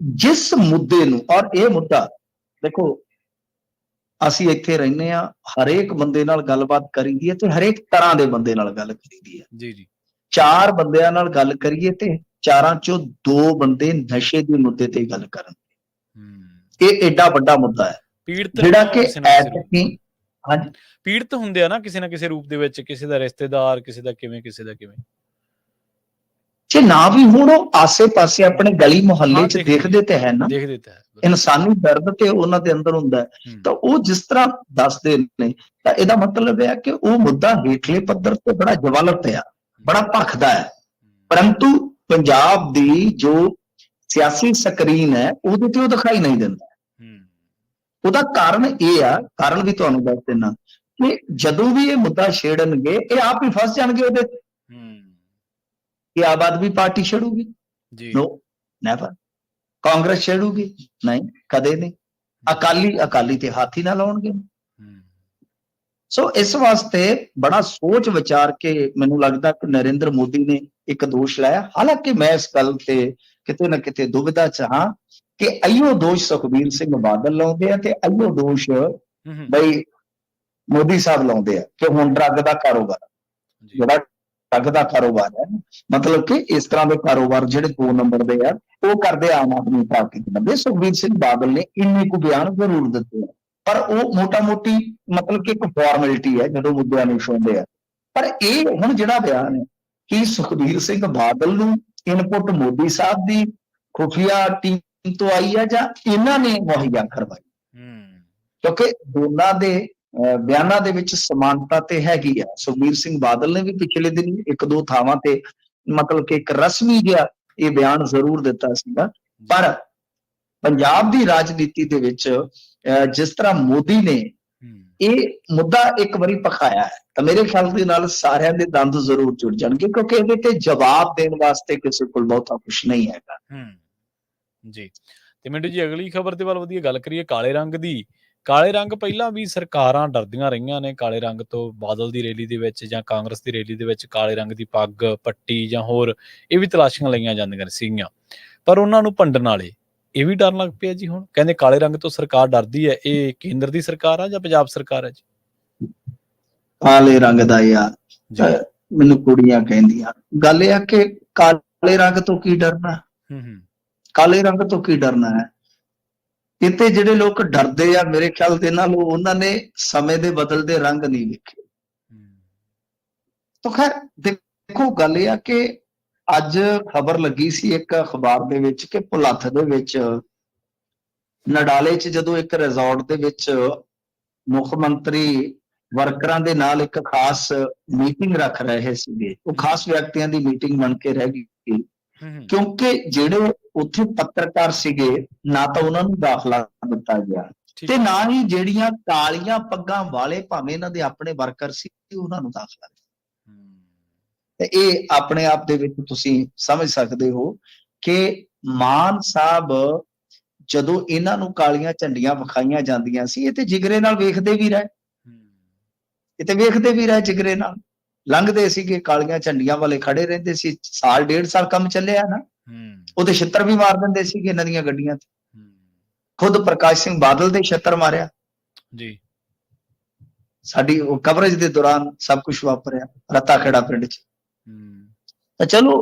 ਜਿਸ ਮੁੱਦੇ ਨੂੰ, ਔਰ ਇਹ ਮੁੱਦਾ ਦੇਖੋ ਅਸੀਂ ਇੱਥੇ ਰਹਿੰਦੇ ਆ, ਹਰੇਕ ਬੰਦੇ ਨਾਲ ਗੱਲਬਾਤ ਕਰੀਦੀ ਹੈ ਤੇ ਹਰੇਕ ਤਰ੍ਹਾਂ ਦੇ ਬੰਦੇ ਨਾਲ ਗੱਲ ਕਰੀਦੀ ਹੈ। ਜੀ ਜੀ। 4 ਬੰਦਿਆਂ ਨਾਲ ਗੱਲ ਕਰੀਏ ਤੇ 4ਾਂ ਚੋਂ 2 ਬੰਦੇ ਨਸ਼ੇ ਦੇ ਮੁੱਦੇ ਤੇ ਗੱਲ ਕਰਨ। ਇਹ ਐਡਾ ਵੱਡਾ ਮੁੱਦਾ ਹੈ ਪੀੜਤ ਜਿਹੜਾ ਕਿ ਹਾਂਜੀ ਪੀੜਤ ਹੁੰਦੇ ਆ ਨਾ ਕਿਸੇ ਨਾ ਕਿਸੇ ਰੂਪ ਦੇ ਵਿੱਚ, ਕਿਸੇ ਦਾ ਰਿਸ਼ਤੇਦਾਰ, ਕਿਸੇ ਦਾ ਕਿਵੇਂ, ਕਿਸੇ ਦਾ ਕਿਵੇਂ। ਜੇ ਨਾ ਵੀ ਹੁਣ ਉਹ ਆਸੇ-ਪਾਸੇ ਆਪਣੇ ਗਲੀ ਮੁਹੱਲੇ 'ਚ ਦੇਖਦੇ ਤੇ ਹੈ ਨਾ, ਦੇਖਦੇ ਤਾਂ ਹੈ, ਇਨਸਾਨੀ ਦਰਦ ਤੇ ਉਹਨਾਂ ਦੇ ਅੰਦਰ ਹੁੰਦਾ ਹੈ। ਤਾਂ ਉਹ ਜਿਸ ਤਰ੍ਹਾਂ ਦੱਸਦੇ ਨੇ ਤਾਂ ਇਹਦਾ ਮਤਲਬ ਇਹ ਹੈ ਕਿ ਉਹ ਮੁੱਦਾ ਹੇਠਲੇ ਪੱਧਰ ਤੇ ਬੜਾ ਜਵਾਲਤ ਆ, ਬੜਾ ਭਖਦਾ ਹੈ, ਪਰੰਤੂ ਪੰਜਾਬ ਦੀ ਜੋ ਸਿਆਸੀ ਸਕਰੀਨ ਹੈ ਉਹਦੇ ਤੇ ਉਹ ਦਿਖਾਈ ਨਹੀਂ ਦਿੰਦਾ। ਉਹਦਾ ਕਾਰਨ ਇਹ ਆ, ਕਾਰਨ ਵੀ ਤੁਹਾਨੂੰ ਦੱਸ ਦਿੰਦਾ ਕਿ ਜਦੋਂ ਵੀ ਇਹ ਮੁੱਦਾ ਛੇੜਨਗੇ ਇਹ ਆਪ ਹੀ ਫਸ ਜਾਣਗੇ ਉਹਦੇ ਤੇ। ਕਿ ਆਮ ਆਦਮੀ ਪਾਰਟੀ ਛੇੜੂਗੀ? ਨੋ, ਨੈਵਰ। ਕਾਂਗਰਸ ਛੇੜੂਗੀ? ਨਹੀਂ, ਕਦੇ ਨਹੀਂ। ਅਕਾਲੀ ਤੇ ਹੱਥ ਹੀ ਨਾ ਲਾਉਣਗੇ। ਸੋ ਇਸ ਵਾਸਤੇ ਬੜਾ ਸੋਚ ਵਿਚਾਰ ਕੇ ਮੈਨੂੰ ਲੱਗਦਾ ਕਿ ਨਰਿੰਦਰ ਮੋਦੀ ਨੇ ਇੱਕ ਦੋਸ਼ ਲਾਇਆ। ਹਾਲਾਂਕਿ ਮੈਂ ਇਸ ਗੱਲ ਤੇ ਕਿਤੇ ਨਾ ਕਿਤੇ ਦੁਵਿਧਾ ਚ ਹਾਂ ਕਿ ਅਈਓ ਦੋਸ਼ ਸੁਖਬੀਰ ਸਿੰਘ ਬਾਦਲ ਲਾਉਂਦੇ ਆ ਤੇ ਅਈਓ ਦੋਸ਼ ਬਈ ਮੋਦੀ ਸਾਹਿਬ ਲਾਉਂਦੇ ਆ ਕਿ ਹੁਣ ਡਰੱਗ ਦਾ ਕਾਰੋਬਾਰ, ਜਿਹੜਾ ਡਰੱਗ ਦਾ ਕਾਰੋਬਾਰ ਹੈ, ਮਤਲਬ ਕਿ ਇਸ ਤਰ੍ਹਾਂ ਦੇ ਕਾਰੋਬਾਰ ਜਿਹੜੇ 2 ਨੰਬਰ ਦੇ ਆ ਉਹ ਕਰਦੇ ਆਮ ਆਦਮੀ ਪਾਰਟੀ ਦੇ ਬੰਦੇ। ਸੁਖਬੀਰ ਸਿੰਘ ਬਾਦਲ ਨੇ ਇੰਨੇ ਕੁ ਬਿਆਨ ਜ਼ਰੂਰ ਦਿੱਤੇ ਆ, ਪਰ ਉਹ ਮੋਟਾ-ਮੋਟੀ ਮਤਲਬ ਕਿ ਇੱਕ ਫਾਰਮੈਲਿਟੀ ਹੈ ਜਦੋਂ ਮੁੱਦਿਆਂ ਨੂੰ ਛੂਹਦੇ ਆ। ਪਰ ਇਹ ਹੁਣ ਜਿਹੜਾ ਬਿਆਨ ਹੈ ਕਿ ਸੁਖਬੀਰ ਸਿੰਘ ਬਾਦਲ ਨੂੰ ਇਨਪੁਟ ਮੋਦੀ ਸਾਹਿਬ ਦੀ ਖੁਫੀਆ ਟੀਮ ਤੋਂ ਆਈ ਹੈ ਜਾਂ ਇਹਨਾਂ ਨੇ ਮੁਹੱਈਆ ਕਰਵਾਈ, ਕਿਉਂਕਿ ਦੋਨਾਂ ਦੇ ਬਿਆਨਾਂ ਦੇ ਵਿੱਚ ਸਮਾਨਤਾ ਤੇ ਹੈਗੀ ਆ। ਸੁਖਬੀਰ ਸਿੰਘ ਬਾਦਲ ਨੇ ਵੀ ਪਿਛਲੇ ਦਿਨ 1-2 ਥਾਵਾਂ ਤੇ ਮਤਲਬ ਕਿ ਇੱਕ ਰਸਮੀ ਜਿਹਾ ਇਹ ਬਿਆਨ ਜ਼ਰੂਰ ਦਿੱਤਾ ਸੀਗਾ, ਪਰ ਪੰਜਾਬ ਦੀ ਰਾਜਨੀਤੀ ਦੇ ਵਿੱਚ ਜਿਸ ਤਰ੍ਹਾਂ ਮੋਦੀ ਨੇ ਇਹ ਮੁੱਦਾ ਇੱਕ ਵਾਰੀ ਪਖਾਇਆ ਹੈ ਤਾਂ ਮੇਰੇ ਖਿਆਲ ਦੇ ਨਾਲ ਸਾਰਿਆਂ ਦੇ ਦੰਦ ਜ਼ਰੂਰ ਜੁੜ ਜਾਣਗੇ, ਕਿਉਂਕਿ ਇਹਦੇ ਤੇ ਜਵਾਬ ਦੇਣ ਵਾਸਤੇ ਕਿਸੇ ਕੋਲ ਬਹੁਤਾ ਕੁਝ ਨਹੀਂ ਹੈਗਾ। ਜੀ ਤੇ ਮਿੰਟੂ ਜੀ, ਅਗਲੀ ਖਬਰ ਦੇ ਵੱਲ ਵਧੀਆ ਗੱਲ ਕਰੀਏ ਕਾਲੇ ਰੰਗ ਦੀ। ਕਾਲੇ ਰੰਗ ਪਹਿਲਾਂ ਵੀ ਸਰਕਾਰਾਂ ਡਰਦੀਆਂ ਰਹੀਆਂ ਨੇ ਕਾਲੇ ਰੰਗ ਤੋਂ। ਬਾਦਲ ਦੀ ਰੈਲੀ ਦੇ ਵਿੱਚ ਜਾਂ ਕਾਂਗਰਸ ਦੀ ਰੈਲੀ ਦੇ ਵਿੱਚ ਕਾਲੇ ਰੰਗ ਦੀ ਪੱਗ, ਪੱਟੀ ਜਾਂ ਹੋਰ ਇਹ ਵੀ ਤਲਾਸ਼ੀਆਂ ਲਈਆਂ ਜਾਂਦੀਆਂ ਸੀਗੀਆਂ, ਪਰ ਉਹਨਾਂ ਨੂੰ ਭੰਡਣ ਵਾਲੇ ਇਹ ਵੀ ਡਰਨ ਲੱਗ ਪਿਆ ਜੀ। ਹੁਣ ਕਹਿੰਦੇ ਕਾਲੇ ਰੰਗ ਤੋਂ ਸਰਕਾਰ ਡਰਦੀ ਹੈ। ਇਹ ਕੇਂਦਰ ਦੀ ਸਰਕਾਰ ਆ ਜਾਂ ਪੰਜਾਬ ਸਰਕਾਰ ਹੈ ਜੀ? ਕਾਲੇ ਰੰਗ ਦਾ ਯਾਰ ਮੈਨੂੰ ਕੁੜੀਆਂ ਕਹਿੰਦੀਆਂ, ਗੱਲ ਇਹ ਆ ਕਿ ਕਾਲੇ ਰੰਗ ਤੋਂ ਕੀ ਡਰਨਾ? ਕਾਲੇ ਰੰਗ ਤੋਂ ਕੀ ਡਰਨਾ ਹੈ? ਇੱਥੇ ਜਿਹੜੇ ਲੋਕ ਡਰਦੇ ਆ ਮੇਰੇ ਖਿਆਲ ਦੇ ਨਾਲ ਉਹਨਾਂ ਨੇ ਸਮੇਂ ਦੇ ਬਦਲਦੇ ਰੰਗ ਨਹੀਂ ਵੇਖੇ। ਤਾਂ ਖੈਰ ਦੇਖੋ ਗੱਲ ਇਹ ਆ ਕਿ ਅੱਜ ਖਬਰ ਲੱਗੀ ਸੀ ਇੱਕ ਅਖਬਾਰ ਦੇ ਵਿੱਚ ਕਿ ਭੁਲੱਥ ਦੇ ਵਿੱਚ ਨਡਾਲੇ 'ਚ ਜਦੋਂ ਇੱਕ ਰਿਜ਼ੋਰਟ ਦੇ ਵਿੱਚ ਮੁੱਖ ਮੰਤਰੀ ਵਰਕਰਾਂ ਦੇ ਨਾਲ ਇੱਕ ਖਾਸ ਮੀਟਿੰਗ ਰੱਖ ਰਹੇ ਸੀਗੇ, ਉਹ ਖਾਸ ਵਿਅਕਤੀਆਂ ਦੀ ਮੀਟਿੰਗ ਬਣ ਕੇ ਰਹਿ ਗਈ ਕਿਉਂਕਿ ਜਿਹੜੇ ਉੱਥੇ ਪੱਤਰਕਾਰ ਸੀਗੇ ਨਾ ਤਾਂ ਉਹਨਾਂ ਨੂੰ ਦਾਖਲਾ ਦਿੱਤਾ ਗਿਆ ਤੇ ਨਾ ਹੀ ਜਿਹੜੀਆਂ ਕਾਲੀਆਂ ਪੱਗਾਂ ਵਾਲੇ ਭਾਵੇਂ ਇਹਨਾਂ ਦੇ ਆਪਣੇ ਵਰਕਰ ਸੀ ਉਹਨਾਂ ਨੂੰ ਦਾਖਲਾ ਦਿੱਤਾ। ਤੇ ਇਹ ਆਪਣੇ ਆਪ ਦੇ ਵਿੱਚ ਤੁਸੀਂ ਸਮਝ ਸਕਦੇ ਹੋ ਕਿ ਮਾਨ ਸਾਹਿਬ ਜਦੋਂ ਇਹਨਾਂ ਨੂੰ ਕਾਲੀਆਂ ਝੰਡੀਆਂ ਵਿਖਾਈਆਂ ਜਾਂਦੀਆਂ ਸੀ ਇਹ ਤੇ ਜਿਗਰੇ ਨਾਲ ਵੇਖਦੇ ਵੀ ਰਹੇ, ਇਹ ਤੇ ਵੇਖਦੇ ਵੀ ਰਹੇ ਜਿਗਰੇ ਨਾਲ। ਲੰਘਦੇ ਸੀਗੇ, ਕਾਲੀਆਂ ਝੰਡੀਆਂ ਵਾਲੇ ਖੜੇ ਰਹਿੰਦੇ ਸੀ। 1.5 ਸਾਲ ਕੰਮ ਚੱਲਿਆ ਨਾ, ਉਹਦੇ ਛਿੱਤਰ ਵੀ ਮਾਰ ਦਿੰਦੇ ਸੀਗੇ ਇਹਨਾਂ ਦੀਆਂ ਗੱਡੀਆਂ ਤੇ। ਖੁਦ ਪ੍ਰਕਾਸ਼ ਸਿੰਘ ਬਾਦਲ ਦੇ ਛਿੱਤਰ ਮਾਰਿਆ ਜੀ। ਸਾਡੀ ਉਹ ਕਵਰੇਜ ਦੇ ਦੌਰਾਨ ਸਭ ਕੁਝ ਵਾਪਰਿਆ ਰੱਤਾ ਖੇੜਾ ਪਿੰਡ 'ਚ। ਤਾਂ ਚਲੋ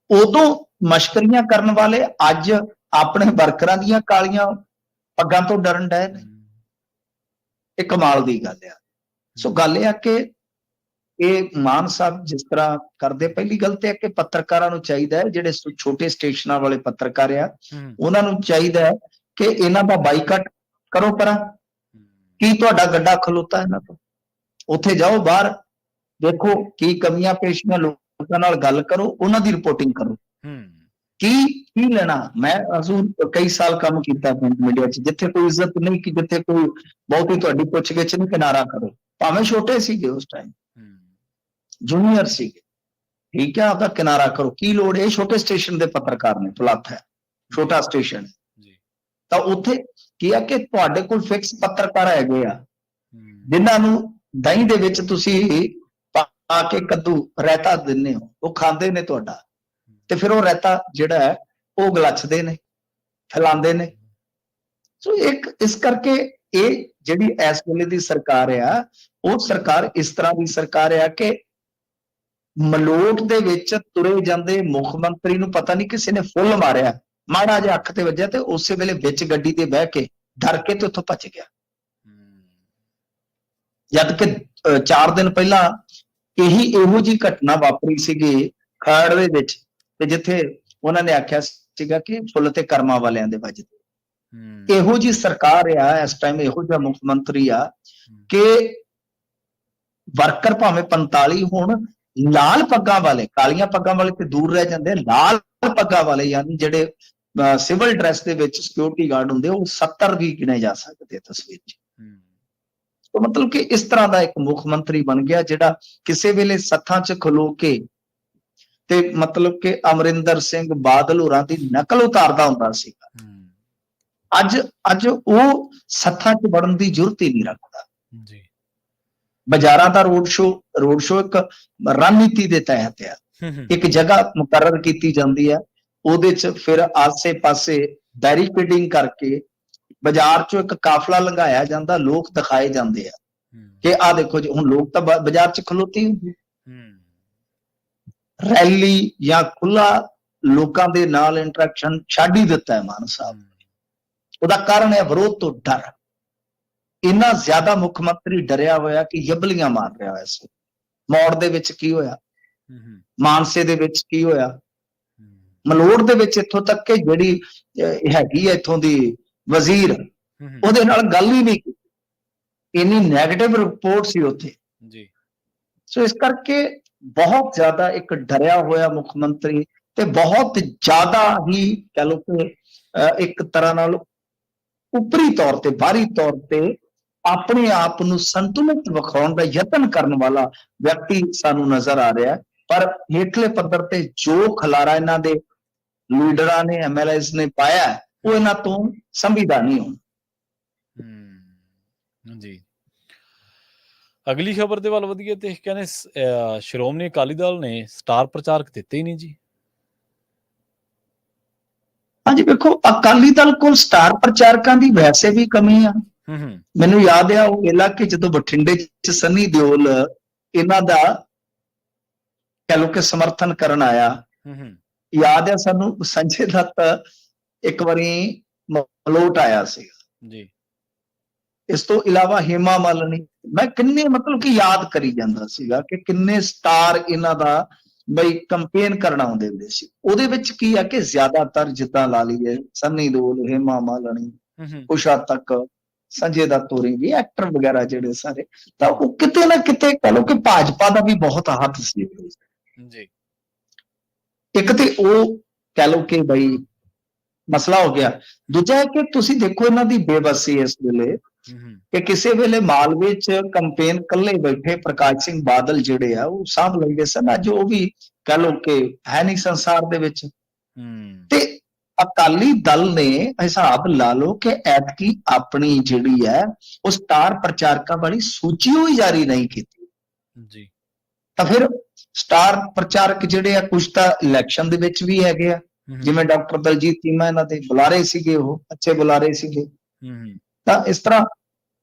ਉਦੋਂ ਮਸ਼ਕਰੀਆਂ ਕਰਨ ਵਾਲੇ ਅੱਜ ਆਪਣੇ ਵਰਕਰਾਂ ਦੀਆਂ ਕਾਲੀਆਂ ਪੱਗਾਂ ਤੋਂ ਡਰਨ ਡਏ ਨੇ। ਇਹ ਕਮਾਲ ਦੀ ਗੱਲ ਆ। ਸੋ ਗੱਲ ਇਹ ਆ ਕਿ ਇਹ ਮਾਨ ਸਾਹਿਬ ਜਿਸ ਤਰ੍ਹਾਂ ਕਰਦੇ, ਪਹਿਲੀ ਗੱਲ ਤੇ ਹੈ ਕਿ ਪੱਤਰਕਾਰਾਂ ਨੂੰ ਚਾਹੀਦਾ ਹੈ, ਜਿਹੜੇ ਛੋਟੇ ਸਟੇਸ਼ਨਾਂ ਵਾਲੇ ਪੱਤਰਕਾਰ ਆ ਉਹਨਾਂ ਨੂੰ ਚਾਹੀਦਾ ਹੈ ਕਿ ਇਹਨਾਂ ਦਾ ਬਾਈਕਾਟ ਕਰੋ। ਪਰਾਂ ਕੀ ਤੁਹਾਡਾ ਗੱਡਾ ਖਲੋਤਾ ਇਹਨਾਂ ਤੋਂ? ਉੱਥੇ ਜਾਓ, ਬਾਹਰ ਦੇਖੋ ਕੀ ਕਮੀਆਂ ਪੇਸ਼ੀਆਂ, ਲੋਕਾਂ ਨਾਲ ਗੱਲ ਕਰੋ, ਉਹਨਾਂ ਦੀ ਰਿਪੋਰਟਿੰਗ ਕਰੋ। ਕੀ ਲੈਣਾ? ਮੈਂ ਅਸੂਲ ਕਈ ਸਾਲ ਕੰਮ ਕੀਤਾ ਪ੍ਰਿੰਟ ਮੀਡੀਆ 'ਚ, ਜਿੱਥੇ ਕੋਈ ਇੱਜ਼ਤ ਨਹੀਂ, ਕਿ ਜਿੱਥੇ ਕੋਈ ਬਹੁਤੀ ਤੁਹਾਡੀ ਪੁੱਛ-ਗਿੱਛ ਨਹੀਂ, ਕਿਨਾਰਾ ਕਰੋ। ਭਾਵੇਂ ਛੋਟੇ ਸੀਗੇ ਉਸ ਟਾਈਮ, ਜੂਨੀਅਰ ਸੀਗੇ, ਠੀਕ ਹੈ, ਆਪਦਾ ਕਿਨਾਰਾ ਕਰੋ। ਕੀ ਲੋੜ? ਇਹ ਛੋਟੇ ਸਟੇਸ਼ਨ ਦੇ ਪੱਤਰਕਾਰ ਨੇ, ਭੁਲੱਥ ਹੈ ਛੋਟਾ ਸਟੇਸ਼ਨ, ਤਾਂ ਉੱਥੇ ਕੀ ਆ ਕਿ ਤੁਹਾਡੇ ਕੋਲ ਫਿਕਸ ਪੱਤਰਕਾਰ ਹੈਗੇ ਆ ਜਿਨ੍ਹਾਂ ਨੂੰ ਦਹੀਂ ਦੇ ਵਿੱਚ ਤੁਸੀਂ ਪਾ ਕੇ ਕੱਦੂ ਰਾਇਤਾ ਦਿੰਦੇ ਹੋ, ਉਹ ਖਾਂਦੇ ਨੇ ਤੁਹਾਡਾ, ਤੇ ਫਿਰ ਉਹ ਰਾਇਤਾ ਜਿਹੜਾ ਹੈ ਉਹ ਗਲੱਛਦੇ ਨੇ, ਫੈਲਾਉਂਦੇ ਨੇ। ਸੋ ਇੱਕ ਇਸ ਕਰਕੇ ਇਹ ਜਿਹੜੀ ਇਸ ਵੇਲੇ ਦੀ ਸਰਕਾਰ ਆ, ਉਹ ਸਰਕਾਰ ਇਸ ਤਰ੍ਹਾਂ ਦੀ ਸਰਕਾਰ ਆ ਕਿ ਮਲੋਟ ਦੇ ਵਿੱਚ ਤੁਰੇ ਜਾਂਦੇ ਮੁੱਖ ਮੰਤਰੀ ਨੂੰ ਪਤਾ ਨਹੀਂ ਕਿਸੇ ਨੇ ਫੁੱਲ ਮਾਰਿਆ, ਮਾੜਾ ਜਿਹਾ ਅੱਖ ਤੇ ਵੱਜਿਆ ਤੇ ਉਸੇ ਵੇਲੇ ਵਿੱਚ ਗੱਡੀ ਤੇ ਬਹਿ ਕੇ ਡਰ ਕੇ ਤੇ ਉੱਥੋਂ ਭੱਜ ਗਿਆ। ਜਦ ਕਿ 4 ਦਿਨ ਪਹਿਲਾਂ ਇਹੋ ਜੀ ਘਟਨਾ ਵਾਪਰੀ ਸੀਗੀ ਖਰੜ ਦੇ ਵਿੱਚ, ਤੇ ਜਿੱਥੇ ਉਹਨਾਂ ਨੇ ਆਖਿਆ ਸੀਗਾ ਕਿ ਫੁੱਲ ਤੇ ਕਰਮਾਂ ਵਾਲਿਆਂ ਦੇ ਵੱਜਦੇ। ਇਹੋ ਜੀ ਸਰਕਾਰ ਆ ਇਸ ਟਾਈਮ, ਇਹੋ ਜਿਹਾ ਮੁੱਖ ਮੰਤਰੀ ਆ ਕਿ ਵਰਕਰ ਭਾਵੇਂ 45 ਹੋਣ, ਲਾਲ ਪੱਗਾਂ ਵਾਲੇ, ਕਾਲੀਆਂ ਪੱਗਾਂ ਵਾਲੇ ਤੇ ਦੂਰ ਰਹਿ ਜਾਂਦੇ, ਲਾਲ ਪੱਗਾਂ ਵਾਲੇ ਯਾਨੀ ਜਿਹੜੇ ਸਿਵਲ ਡਰੈਸ ਦੇ ਵਿੱਚ ਸਿਕਿਉਰਿਟੀ ਗਾਰਡ ਹੁੰਦੇ, ਉਹ 70 ਵੀ ਗਿਣੇ ਜਾ ਸਕਦੇ ਤਸਵੀਰ 'ਚ। तो मतलब कि इस तरह का एक मुख मंत्री बन गया जिहड़ा किसी वेले सत्थां च खलो के ते मतलब कि अमरिंदर सिंह बादल होरां दी नकल उतारदा हुंदा सीगा। अज वो सत्थां च वड़न दी जुरत ही नहीं रखदा जी। बाजारां दा रोड शो एक रणनीति दे तहत है, एक जगह मुकर्रर कीती जांदी है, ओहदे च फिर आसे पासे बैरीकेडिंग करके ਬਾਜ਼ਾਰ ਚੋਂ ਇੱਕ ਕਾਫਲਾ ਲੰਘਾਇਆ ਜਾਂਦਾ, ਲੋਕ ਦਿਖਾਏ ਜਾਂਦੇ ਆ ਕਿ ਆਹ ਦੇਖੋ ਜੀ, ਹੁਣ ਲੋਕ ਤਾਂ ਬਾਜ਼ਾਰ 'ਚ ਖਲੋਤੇ ਹੁੰਦੇ, ਰੈਲੀ ਜਾਂ ਖੁੱਲਾ ਲੋਕਾਂ ਦੇ ਨਾਲ ਇੰਟਰੈਕਸ਼ਨ ਛੱਡ ਹੀ ਦਿੱਤਾ ਹੈ ਮਾਨ ਸਾਹਿਬ। ਉਹਦਾ ਕਾਰਨ ਹੈ ਵਿਰੋਧ ਤੋਂ ਡਰ। ਇੰਨਾ ਜ਼ਿਆਦਾ ਮੁੱਖ ਮੰਤਰੀ ਡਰਿਆ ਹੋਇਆ ਕਿ ਯਬਲੀਆਂ ਮਾਰ ਰਿਹਾ ਹੋਇਆ ਸੀ। ਮੌੜ ਦੇ ਵਿੱਚ ਕੀ ਹੋਇਆ, ਮਾਨਸੇ ਦੇ ਵਿੱਚ ਕੀ ਹੋਇਆ, ਮਲੋੜ ਦੇ ਵਿੱਚ, ਇੱਥੋਂ ਤੱਕ ਕਿ ਜਿਹੜੀ ਹੈਗੀ ਹੈ ਇੱਥੋਂ ਦੀ ਵਜ਼ੀਰ, ਉਹਦੇ ਨਾਲ ਗੱਲ ਹੀ ਨਹੀਂ ਕੀਤੀ, ਇੰਨੀ ਨੈਗੇਟਿਵ ਰਿਪੋਰਟ ਸੀ ਉੱਥੇ ਜੀ। ਸੋ ਇਸ ਕਰਕੇ ਬਹੁਤ ਜ਼ਿਆਦਾ ਇੱਕ ਡਰਿਆ ਹੋਇਆ ਮੁੱਖ ਮੰਤਰੀ ਤੇ ਬਹੁਤ ਜ਼ਿਆਦਾ ਹੀ ਕਹਿ ਲਓ ਕਿ ਇੱਕ ਤਰ੍ਹਾਂ ਨਾਲ ਉੱਪਰੀ ਤੌਰ ਤੇ, ਬਾਹਰੀ ਤੌਰ ਤੇ ਆਪਣੇ ਆਪ ਨੂੰ ਸੰਤੁਲਿਤ ਵਿਖਾਉਣ ਦਾ ਯਤਨ ਕਰਨ ਵਾਲਾ ਵਿਅਕਤੀ ਸਾਨੂੰ ਨਜ਼ਰ ਆ ਰਿਹਾ ਹੈ। ਪਰ ਹੇਠਲੇ ਪੱਧਰ ਤੇ ਜੋ ਖਲਾਰਾ ਇਹਨਾਂ ਦੇ ਲੀਡਰਾਂ ਨੇ, MLAs ਨੇ ਪਾਇਆ, ਉਹ ਇਹਨਾਂ ਤੋਂ ਸੰਭੀਦਾ ਨਹੀਂ ਹੋਣਾ ਜੀ। ਅਗਲੀ ਖਬਰ ਦੇ ਵੱਲ ਵਧੀਏ ਤੇ ਕਹਿੰਦੇ ਸ਼੍ਰੋਮਣੀ ਅਕਾਲੀ ਦਲ ਨੇ ਸਟਾਰ ਪ੍ਰਚਾਰਕ ਦਿੱਤੇ ਹੀ ਨਹੀਂ ਜੀ। ਹਾਂਜੀ, ਵੇਖੋ ਅਕਾਲੀ ਦਲ ਕੋਲ ਸਟਾਰ ਪ੍ਰਚਾਰਕਾਂ ਦੀ ਵੈਸੇ ਵੀ ਕਮੀ ਆ। ਮੈਨੂੰ ਯਾਦ ਆ ਉਹ ਵੇਲਾ ਕਿ ਜਦੋਂ ਬਠਿੰਡੇ 'ਚ ਸੰਨੀ ਦਿਓਲ ਇਹਨਾਂ ਦਾ ਕਹਿ ਲਓ ਕਿ ਸਮਰਥਨ ਕਰਨ ਆਇਆ, ਯਾਦ ਆ ਸਾਨੂੰ ਸੰਜੇ ਦੱਤ ਇੱਕ ਵਾਰੀ ਮਲੋਟ ਆਇਆ ਸੀਗਾ ਜੀ। ਇਸ ਤੋਂ ਇਲਾਵਾ ਹੇਮਾ ਮਾਲਿਨੀ, ਮੈਂ ਕਿੰਨੇ ਮਤਲਬ ਕਿ ਯਾਦ ਕਰੀ ਜਾਂਦਾ ਸੀਗਾ ਕਿ ਕਿੰਨੇ ਸਟਾਰ ਇਹਨਾਂ ਦਾ ਬਈ ਕੰਪੇਨ ਕਰਨ ਆਉਂਦੇ ਹੁੰਦੇ ਸੀ। ਉਹਦੇ ਵਿੱਚ ਕੀ ਆ ਕਿ ਜ਼ਿਆਦਾਤਰ ਜਿੱਦਾਂ ਲਾ ਲਈਏ ਸੰਨੀ ਦਿਓਲ, ਹੇਮਾ ਮਾਲਿਨੀ, ਉਸ਼ਾ ਤੱਕ, ਸੰਜੇ ਦੱਤ ਹੋਰੀ ਵੀ ਐਕਟਰ ਵਗੈਰਾ ਜਿਹੜੇ ਸਾਰੇ, ਤਾਂ ਉਹ ਕਿਤੇ ਨਾ ਕਿਤੇ ਕਹਿ ਲਓ ਕਿ ਭਾਜਪਾ ਦਾ ਵੀ ਬਹੁਤ ਹੱਥ ਸੀ ਜੀ। ਇੱਕ ਤੇ ਉਹ ਕਹਿ ਲਓ ਕਿ ਬਈ ਮਸਲਾ ਹੋ ਗਿਆ। ਦੂਜਾ ਹੈ ਕਿ ਤੁਸੀਂ ਦੇਖੋ ਇਹਨਾਂ ਦੀ ਬੇਬਸੀ ਇਸ ਵੇਲੇ ਕਿ ਕਿਸੇ ਵੇਲੇ ਮਾਲਵੇ 'ਚ ਕੰਪੇਨ ਕੱਲੇ ਬੈਠੇ ਪ੍ਰਕਾਸ਼ ਸਿੰਘ ਬਾਦਲ ਜਿਹੜੇ ਆ ਉਹ ਸਾਂਭ ਲੈਂਦੇ ਸਨ, ਅੱਜ ਉਹ ਵੀ ਕਹਿ ਲਓ ਕਿ ਹੈ ਨਹੀਂ ਸੰਸਾਰ ਦੇ ਵਿੱਚ। ਤੇ ਅਕਾਲੀ ਦਲ ਨੇ ਹਿਸਾਬ ਲਾ ਲਓ ਕਿ ਐਤਕੀ ਆਪਣੀ ਜਿਹੜੀ ਹੈ ਉਹ ਸਟਾਰ ਪ੍ਰਚਾਰਕਾਂ ਵਾਲੀ ਸੂਚੀ ਹੋਈ ਜਾਰੀ ਨਹੀਂ ਕੀਤੀ ਜੀ। ਤਾਂ ਫਿਰ ਸਟਾਰ ਪ੍ਰਚਾਰਕ ਜਿਹੜੇ ਆ ਕੁਝ ਤਾਂ ਇਲੈਕਸ਼ਨ ਦੇ ਵਿੱਚ ਵੀ ਹੈਗੇ ਆ, ਜਿਵੇਂ ਡਾਕਟਰ ਦਲਜੀਤ ਚੀਮਾ, ਇਹਨਾਂ ਦੇ ਬੁਲਾਰੇ ਸੀਗੇ, ਉਹ ਅੱਛੇ ਬੁਲਾਰੇ ਸੀਗੇ। ਤਾਂ ਇਸ ਤਰ੍ਹਾਂ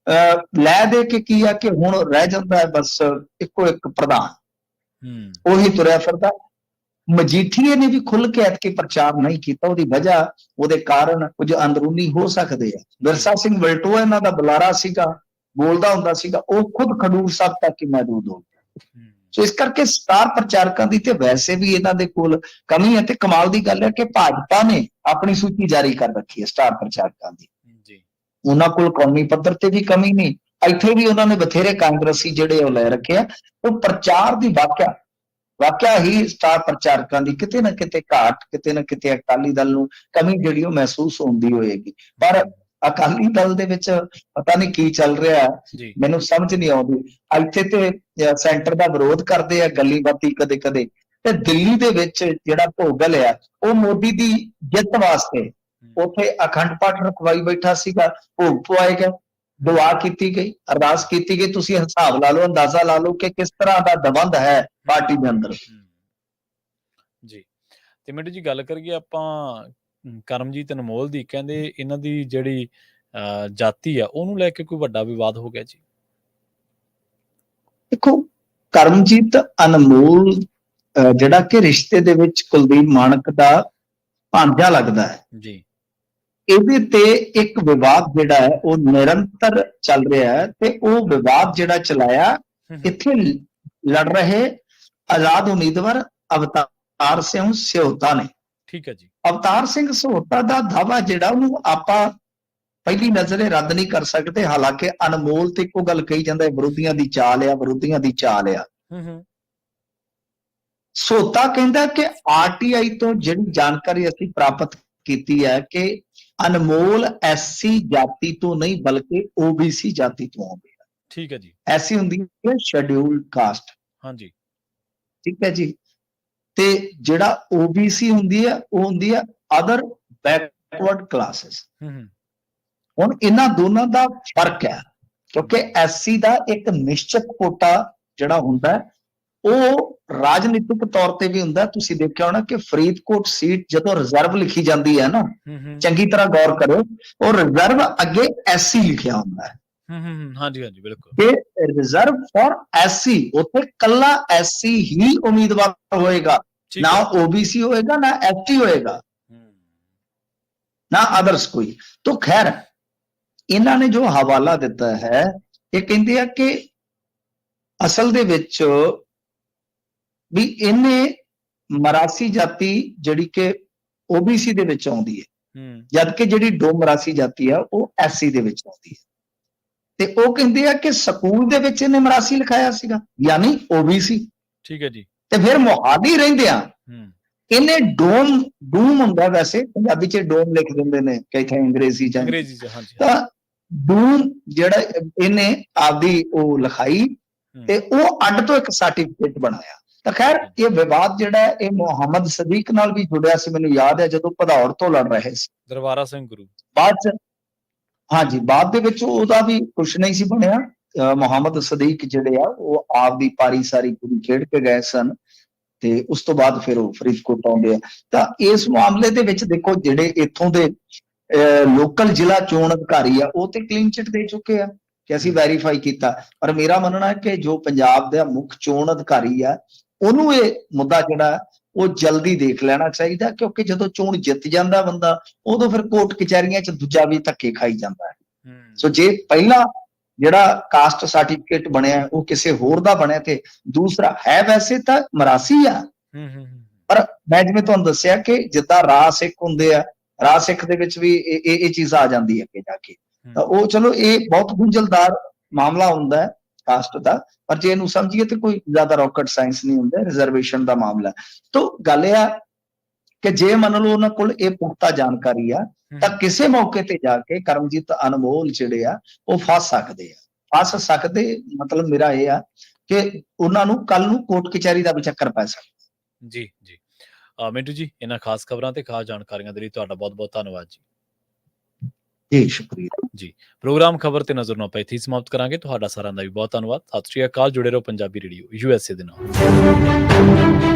ਲੈ ਦੇ ਕੇ ਕੀ ਆ ਕਿ ਹੁਣ ਰਹਿ ਜਾਂਦਾ ਹੈ ਬਸ ਇੱਕੋ ਇੱਕ ਪ੍ਰਧਾਨ, ਉਹੀ ਤੁਰਿਆ ਫਿਰਦਾ। ਮਜੀਠੀਏ ਨੇ ਵੀ ਖੁੱਲ ਕੇ ਐਤਕੀ ਪ੍ਰਚਾਰ ਨਹੀਂ ਕੀਤਾ। ਉਹਦੀ ਵਜ੍ਹਾ, ਉਹਦੇ ਕਾਰਨ ਕੁਝ ਅੰਦਰੂਨੀ ਹੋ ਸਕਦੇ ਆ। ਵਿਰਸਾ ਸਿੰਘ ਵਲਟੋਆ ਇਹਨਾਂ ਦਾ ਬੁਲਾਰਾ ਸੀਗਾ, ਬੋਲਦਾ ਹੁੰਦਾ ਸੀਗਾ, ਉਹ ਖੁਦ ਖਡੂਰ ਸਾਹਿਬ ਤੱਕ ਹੀ ਮੌਜੂਦ ਹੋ ਗਿਆ। ਸੋ ਇਸ ਕਰਕੇ ਸਟਾਰ ਪ੍ਰਚਾਰਕਾਂ ਦੀ ਤੇ ਵੈਸੇ ਵੀ ਇਹਨਾਂ ਦੇ ਕੋਲ ਕਮੀ ਹੈ। ਤੇ ਕਮਾਲ ਦੀ ਗੱਲ ਹੈ ਕਿ ਭਾਜਪਾ ਨੇ ਆਪਣੀ ਸੂਚੀ ਜਾਰੀ ਕਰ ਰੱਖੀ ਹੈ ਸਟਾਰ ਪ੍ਰਚਾਰਕਾਂ ਦੀ। ਉਹਨਾਂ ਕੋਲ ਕੌਮੀ ਪੱਧਰ ਤੇ ਵੀ ਕਮੀ ਨਹੀਂ, ਇੱਥੇ ਵੀ ਉਹਨਾਂ ਨੇ ਬਥੇਰੇ ਕਾਂਗਰਸੀ ਜਿਹੜੇ ਉਹ ਲੈ ਰੱਖੇ ਆ। ਉਹ ਪ੍ਰਚਾਰ ਦੀ ਵਾਕਿਆ ਹੀ ਸਟਾਰ ਪ੍ਰਚਾਰਕਾਂ ਦੀ ਕਿਤੇ ਨਾ ਕਿਤੇ ਘਾਟ, ਕਿਤੇ ਨਾ ਕਿਤੇ ਅਕਾਲੀ ਦਲ ਨੂੰ ਕਮੀ ਜਿਹੜੀ ਉਹ ਮਹਿਸੂਸ ਹੁੰਦੀ ਹੋਏਗੀ। ਪਰ ਅਕਾਲੀ ਦਲ ਦੇ ਵਿੱਚ ਪਤਾ ਨਹੀਂ ਕੀ ਚੱਲ ਰਿਹਾ, ਮੈਨੂੰ ਸਮਝ ਨਹੀਂ ਆਉਂਦੀ। ਇੱਥੇ ਤੇ ਸੈਂਟਰ ਦਾ ਵਿਰੋਧ ਕਰਦੇ ਆ ਗੱਲੀ ਬਾਤੀ ਕਦੇ ਕਦੇ, ਤੇ ਦਿੱਲੀ ਦੇ ਵਿੱਚ ਜਿਹੜਾ ਭੋਗਲ ਆ ਉਹ ਮੋਦੀ ਦੀ ਜਿੱਤ ਵਾਸਤੇ ਉੱਥੇ ਅਖੰਡ ਪਾਠ ਰਖਵਾਈ ਬੈਠਾ ਸੀਗਾ, ਭੋਗ ਪਵਾਏ ਗਏ, ਦੁਆ ਕੀਤੀ ਗਈ, ਅਰਦਾਸ ਕੀਤੀ ਗਈ। ਤੁਸੀਂ ਹਿਸਾਬ ਲਾ ਲਓ, ਅੰਦਾਜ਼ਾ ਲਾ ਲਓ ਕਿ ਕਿਸ ਤਰ੍ਹਾਂ ਦਾ ਦਬੰਧ ਹੈ ਪਾਰਟੀ ਦੇ ਅੰਦਰ ਜੀ। ਤੇ ਮਿੰਟੂ ਜੀ ਗੱਲ ਕਰੀਏ ਆਪਾਂ ਕਰਮਜੀਤ ਅਨਮੋਲ ਦੀ, ਕਹਿੰਦੇ ਇਹਨਾਂ ਦੀ ਜਿਹੜੀ ਜਾਤੀ ਆ ਉਹਨੂੰ ਲੈ ਕੇ ਕੋਈ ਵੱਡਾ ਵਿਵਾਦ ਹੋ ਗਿਆ ਜੀ? ਦੇਖੋ, ਕਰਮਜੀਤ ਅਨਮੋਲ ਜਿਹੜਾ ਕਿ ਰਿਸ਼ਤੇ ਦੇ ਵਿੱਚ ਕੁਲਦੀਪ ਮਾਣਕ ਦਾ ਭਾਂਜਾ ਲੱਗਦਾ ਹੈ, ਜੀ। ਇਹਦੇ ਤੇ ਇੱਕ ਵਿਵਾਦ ਜਿਹੜਾ ਹੈ ਉਹ ਨਿਰੰਤਰ ਚੱਲ ਰਿਹਾ ਹੈ, ਤੇ ਉਹ ਵਿਵਾਦ ਜਿਹੜਾ ਚਲਾਇਆ ਇੱਥੇ ਲੜ ਰਹੇ ਆਜ਼ਾਦ ਉਮੀਦਵਾਰ ਅਵਤਾਰ ਸਿੰਘ ਸਿਹੋਤਾ ਨੇ। ਠੀਕ ਹੈ ਜੀ। ਅਵਤਾਰ ਸਿੰਘ ਸਿਹੋਤਾ ਦਾ ਦਾਅਵਾ ਜਿਹੜਾ ਉਹਨੂੰ ਆਪਾਂ ਪਹਿਲੀ ਨਜ਼ਰੇ ਰੱਦ ਨਹੀਂ ਕਰ ਸਕਦੇ, ਹਾਲਾਂਕਿ ਅਨਮੋਲ ਤੇ ਇੱਕੋ ਗੱਲ ਕਹੀ ਜਾਂਦਾ ਹੈ, ਵਿਰੋਧੀਆਂ ਦੀ ਚਾਲ ਆ, ਵਿਰੋਧੀਆਂ ਦੀ ਚਾਲ ਆ। ਸਿਹੋਤਾ ਕਹਿੰਦਾ ਕਿ ਆਰਟੀਆਈ ਤੋਂ ਜਿਹੜੀ ਜਾਣਕਾਰੀ ਅਸੀਂ ਪ੍ਰਾਪਤ ਕੀਤੀ ਹੈ ਕਿ ਅਨਮੋਲ ਐਸਸੀ ਜਾਤੀ ਤੋਂ ਨਹੀਂ ਬਲਕਿ ਓਬੀਸੀ ਜਾਤੀ ਤੋਂ ਆਉਂਦੇ ਆ। ਠੀਕ ਹੈ ਜੀ। ਐਸੀ ਹੁੰਦੀ ਹੈ ਸ਼ੈਡਿਊਲਡ ਕਾਸਟ। ਹਾਂਜੀ। ਠੀਕ ਹੈ ਜੀ। ਤੇ ਜਿਹੜਾ ਓਬੀਸੀ ਹੁੰਦੀ ਹੈ ਉਹ ਹੁੰਦੀ ਹੈ ਅਦਰ ਬੈਕਵਰਡ ਕਲਾਸਿਸ। ਹੁਣ ਇਹਨਾਂ ਦੋਨਾਂ ਦਾ ਫਰਕ ਹੈ, ਕਿਉਂਕਿ ਐਸਸੀ ਦਾ ਇੱਕ ਨਿਸ਼ਚਿਤ ਕੋਟਾ ਜਿਹੜਾ ਹੁੰਦਾ ਉਹ ਰਾਜਨੀਤਿਕ ਤੌਰ ਤੇ ਵੀ ਹੁੰਦਾ। ਤੁਸੀਂ ਦੇਖਿਆ ਹੋਣਾ ਕਿ ਫਰੀਦਕੋਟ ਸੀਟ ਜਦੋਂ ਰਿਜ਼ਰਵ ਲਿਖੀ ਜਾਂਦੀ ਹੈ ਨਾ, ਚੰਗੀ ਤਰ੍ਹਾਂ ਗੌਰ ਕਰੋ, ਉਹ ਰਿਜ਼ਰਵ ਅੱਗੇ ਐਸਸੀ ਲਿਖਿਆ ਹੁੰਦਾ ਹੈ। ਹਾਂਜੀ ਹਾਂਜੀ ਬਿਲਕੁਲ। ਕਿ ਰਿਜ਼ਰਵ ਫॉर ਐਸਸੀ, ਉੱਥੇ ਕੱਲਾ ਐਸਸੀ ਹੀ ਉਮੀਦਵਾਰ ਹੋਏਗਾ, ਨਾ ਓਬੀਸੀ ਹੋਏਗਾ, ਨਾ ਐਸਟੀ ਹੋਏਗਾ, ਨਾ ਅਦਰਸ ਕੋਈ। तो खैर ਇਹਨਾਂ ਨੇ ਜੋ ਹਵਾਲਾ ਦਿੱਤਾ ਹੈ, ਇਹ ਕਹਿੰਦੇ ਆ ਕਿ ਅਸਲ ਦੇ ਵਿੱਚ ਵੀ ਇਹਨੇ ਮਰਾਸੀ ਜਾਤੀ ਜਿਹੜੀ ਕਿ ਓਬੀਸੀ ਦੇ ਵਿੱਚ ਆਉਂਦੀ ਹੈ, ਜਦਕਿ ਜਿਹੜੀ ਡੋ ਮਰਾਸੀ ਜਾਤੀ ਆ ਉਹ ਐਸਸੀ ਦੇ ਵਿੱਚ ਆਉਂਦੀ ਹੈ। ਤੇ ਉਹ ਕਹਿੰਦੇ ਆ ਕਿ ਸਕੂਲ ਦੇ ਵਿੱਚ ਇਹਨੇ ਮਰਾਸੀ ਲਿਖਾਇਆ ਸੀਗਾ, ਯਾਨੀ ਓਬੀਸੀ। ਠੀਕ ਹੈ ਜੀ। ਤੇ ਫਿਰ ਮੁਹਾਲੀ ਰਹਿੰਦਿਆਂ ਇਹਨੇ ਡੂਮ ਹੁੰਦਾ, ਵੈਸੇ ਪੰਜਾਬੀ ਚ ਡੋਮ ਲਿਖ ਦਿੰਦੇ ਨੇ ਕਈ ਥਾਂ ਅੰਗਰੇਜ਼ੀ ਚ, ਤਾਂ ਡੂਮ ਜਿਹੜਾ ਇਹਨੇ ਆਪਦੀ ਉਹ ਲਿਖਾਈ ਤੇ ਉਹ ਅੱਡ ਤੋਂ ਇੱਕ ਸਰਟੀਫਿਕੇਟ ਬਣਾਇਆ। ਤਾਂ ਖੈਰ ਇਹ ਵਿਵਾਦ ਜਿਹੜਾ ਇਹ ਮੁਹੰਮਦ ਸਦੀਕ ਨਾਲ ਵੀ ਜੁੜਿਆ ਸੀ, ਮੈਨੂੰ ਯਾਦ ਹੈ ਜਦੋਂ ਭਦੌੜ ਤੋਂ ਲੜ ਰਹੇ ਸੀ ਦਰਬਾਰਾ ਸਿੰਘ ਗੁਰੂ। ਬਾਅਦ ਚ ਹਾਂਜੀ, ਬਾਅਦ ਦੇ ਵਿੱਚ ਉਹਦਾ ਵੀ ਕੁਛ ਨਹੀਂ ਸੀ ਬਣਿਆ। ਮੁਹੰਮਦ ਸਦੀਕ ਜਿਹੜੇ ਆ ਉਹ ਆਪਦੀ ਪਾਰੀ ਸਾਰੀ ਪੂਰੀ ਖੇਡ ਕੇ ਗਏ ਸਨ, ਤੇ ਉਸ ਤੋਂ ਬਾਅਦ ਫਿਰ ਉਹ ਫਰੀਦਕੋਟ ਆਉਂਦੇ ਆ। ਤਾਂ ਇਸ ਮਾਮਲੇ ਦੇ ਵਿੱਚ ਦੇਖੋ, ਜਿਹੜੇ ਇੱਥੋਂ ਦੇ ਲੋਕਲ ਜ਼ਿਲ੍ਹਾ ਚੋਣ ਅਧਿਕਾਰੀ ਆ ਉਹ ਤੇ ਕਲੀਨ ਚਿੱਟ ਦੇ ਚੁੱਕੇ ਆ ਕਿ ਅਸੀਂ ਵੈਰੀਫਾਈ ਕੀਤਾ, ਪਰ ਮੇਰਾ ਮੰਨਣਾ ਹੈ ਕਿ ਜੋ ਪੰਜਾਬ ਦਾ ਮੁੱਖ ਚੋਣ ਅਧਿਕਾਰੀ ਆ ਉਹਨੂੰ ਇਹ ਮੁੱਦਾ ਜਿਹੜਾ ਉਹ ਜਲਦੀ ਦੇਖ ਲੈਣਾ ਚਾਹੀਦਾ, ਕਿਉਂਕਿ ਜਦੋਂ ਚੋਣ ਜਿੱਤ ਜਾਂਦਾ ਬੰਦਾ ਉਦੋਂ ਫਿਰ ਕੋਰਟ ਕਚਹਿਰੀਆਂ 'ਚ ਦੂਜਾ ਵੀ ਧੱਕੇ ਖਾਈ ਜਾਂਦਾ ਹੈ। ਸੋ ਜੇ ਪਹਿਲਾਂ ਜਿਹੜਾ ਕਾਸਟ ਸਰਟੀਫਿਕੇਟ ਬਣਿਆ ਉਹ ਕਿਸੇ ਹੋਰ ਦਾ ਬਣਿਆ ਤੇ ਦੂਸਰਾ ਹੈ ਵੈਸੇ ਤਾਂ ਮਰਾਸੀ ਆ, ਪਰ ਮੈਂ ਜਿਵੇਂ ਤੁਹਾਨੂੰ ਦੱਸਿਆ ਕਿ ਜਿੱਦਾਂ ਰਾਜ ਸਿੱਖ ਹੁੰਦੇ ਆ, ਰਾਜ ਸਿੱਖ ਦੇ ਵਿੱਚ ਵੀ ਇਹ ਚੀਜ਼ ਆ ਜਾਂਦੀ ਹੈ ਅੱਗੇ ਜਾ ਕੇ। ਤਾਂ ਉਹ ਚਲੋ ਇਹ ਬਹੁਤ ਗੁੰਝਲਦਾਰ ਮਾਮਲਾ ਹੁੰਦਾ ਹੈ ਕਾਸਟ ਦਾ, ਪਰ ਜੇ ਇਹਨੂੰ ਸਮਝੀਏ ਤੇ ਕੋਈ ਜ਼ਿਆਦਾ ਰਾਕਟ ਸਾਇੰਸ ਨਹੀਂ ਹੁੰਦਾ, ਰਿਜ਼ਰਵੇਸ਼ਨ ਦਾ ਮਾਮਲਾ। ਤਾਂ ਗੱਲ ਇਹ ਆ ਕਿ ਜੇ ਮੰਨ ਲਓ ਉਹਨਾਂ ਕੋਲ ਇਹ ਪੁਖਤਾ ਜਾਣਕਾਰੀ ਆ ਤਾਂ ਕਿਸੇ ਮੌਕੇ ਤੇ ਜਾ ਕੇ ਕਰਮਜੀਤ ਅਨਮੋਲ ਜਿਹੜੇ ਆ ਉਹ ਫਸ ਸਕਦੇ। ਮਤਲਬ ਮੇਰਾ ਇਹ ਆ ਕਿ ਉਹਨਾਂ ਨੂੰ ਕੱਲ ਨੂੰ ਕੋਰਟ ਕਚਹਿਰੀ ਦਾ ਵੀ ਚੱਕਰ ਪੈ ਸਕਦਾ। ਜੀ ਜੀ। ਮਿੰਟੂ ਜੀ, ਇਹਨਾਂ ਖਾਸ ਖਬਰਾਂ ਤੇ ਖਾਸ ਜਾਣਕਾਰੀਆਂ ਦੇ ਲਈ ਤੁਹਾਡਾ ਬਹੁਤ ਬਹੁਤ ਧੰਨਵਾਦ ਜੀ। ਜੀ ਸ਼ੁਕਰੀਆ ਜੀ। ਪ੍ਰੋਗਰਾਮ ਖਬਰ ਤੇ ਨਜ਼ਰ ਨੂੰ ਆਪਾਂ ਇੱਥੇ ਹੀ ਸਮਾਪਤ ਕਰਾਂਗੇ। ਤੁਹਾਡਾ ਸਾਰਿਆਂ ਦਾ ਵੀ ਬਹੁਤ ਧੰਨਵਾਦ। ਸਤਿ ਸ਼੍ਰੀ ਅਕਾਲ। ਜੁੜੇ ਰਹੋ ਪੰਜਾਬੀ ਰੇਡੀਓ USA ਦੇ ਨਾਲ।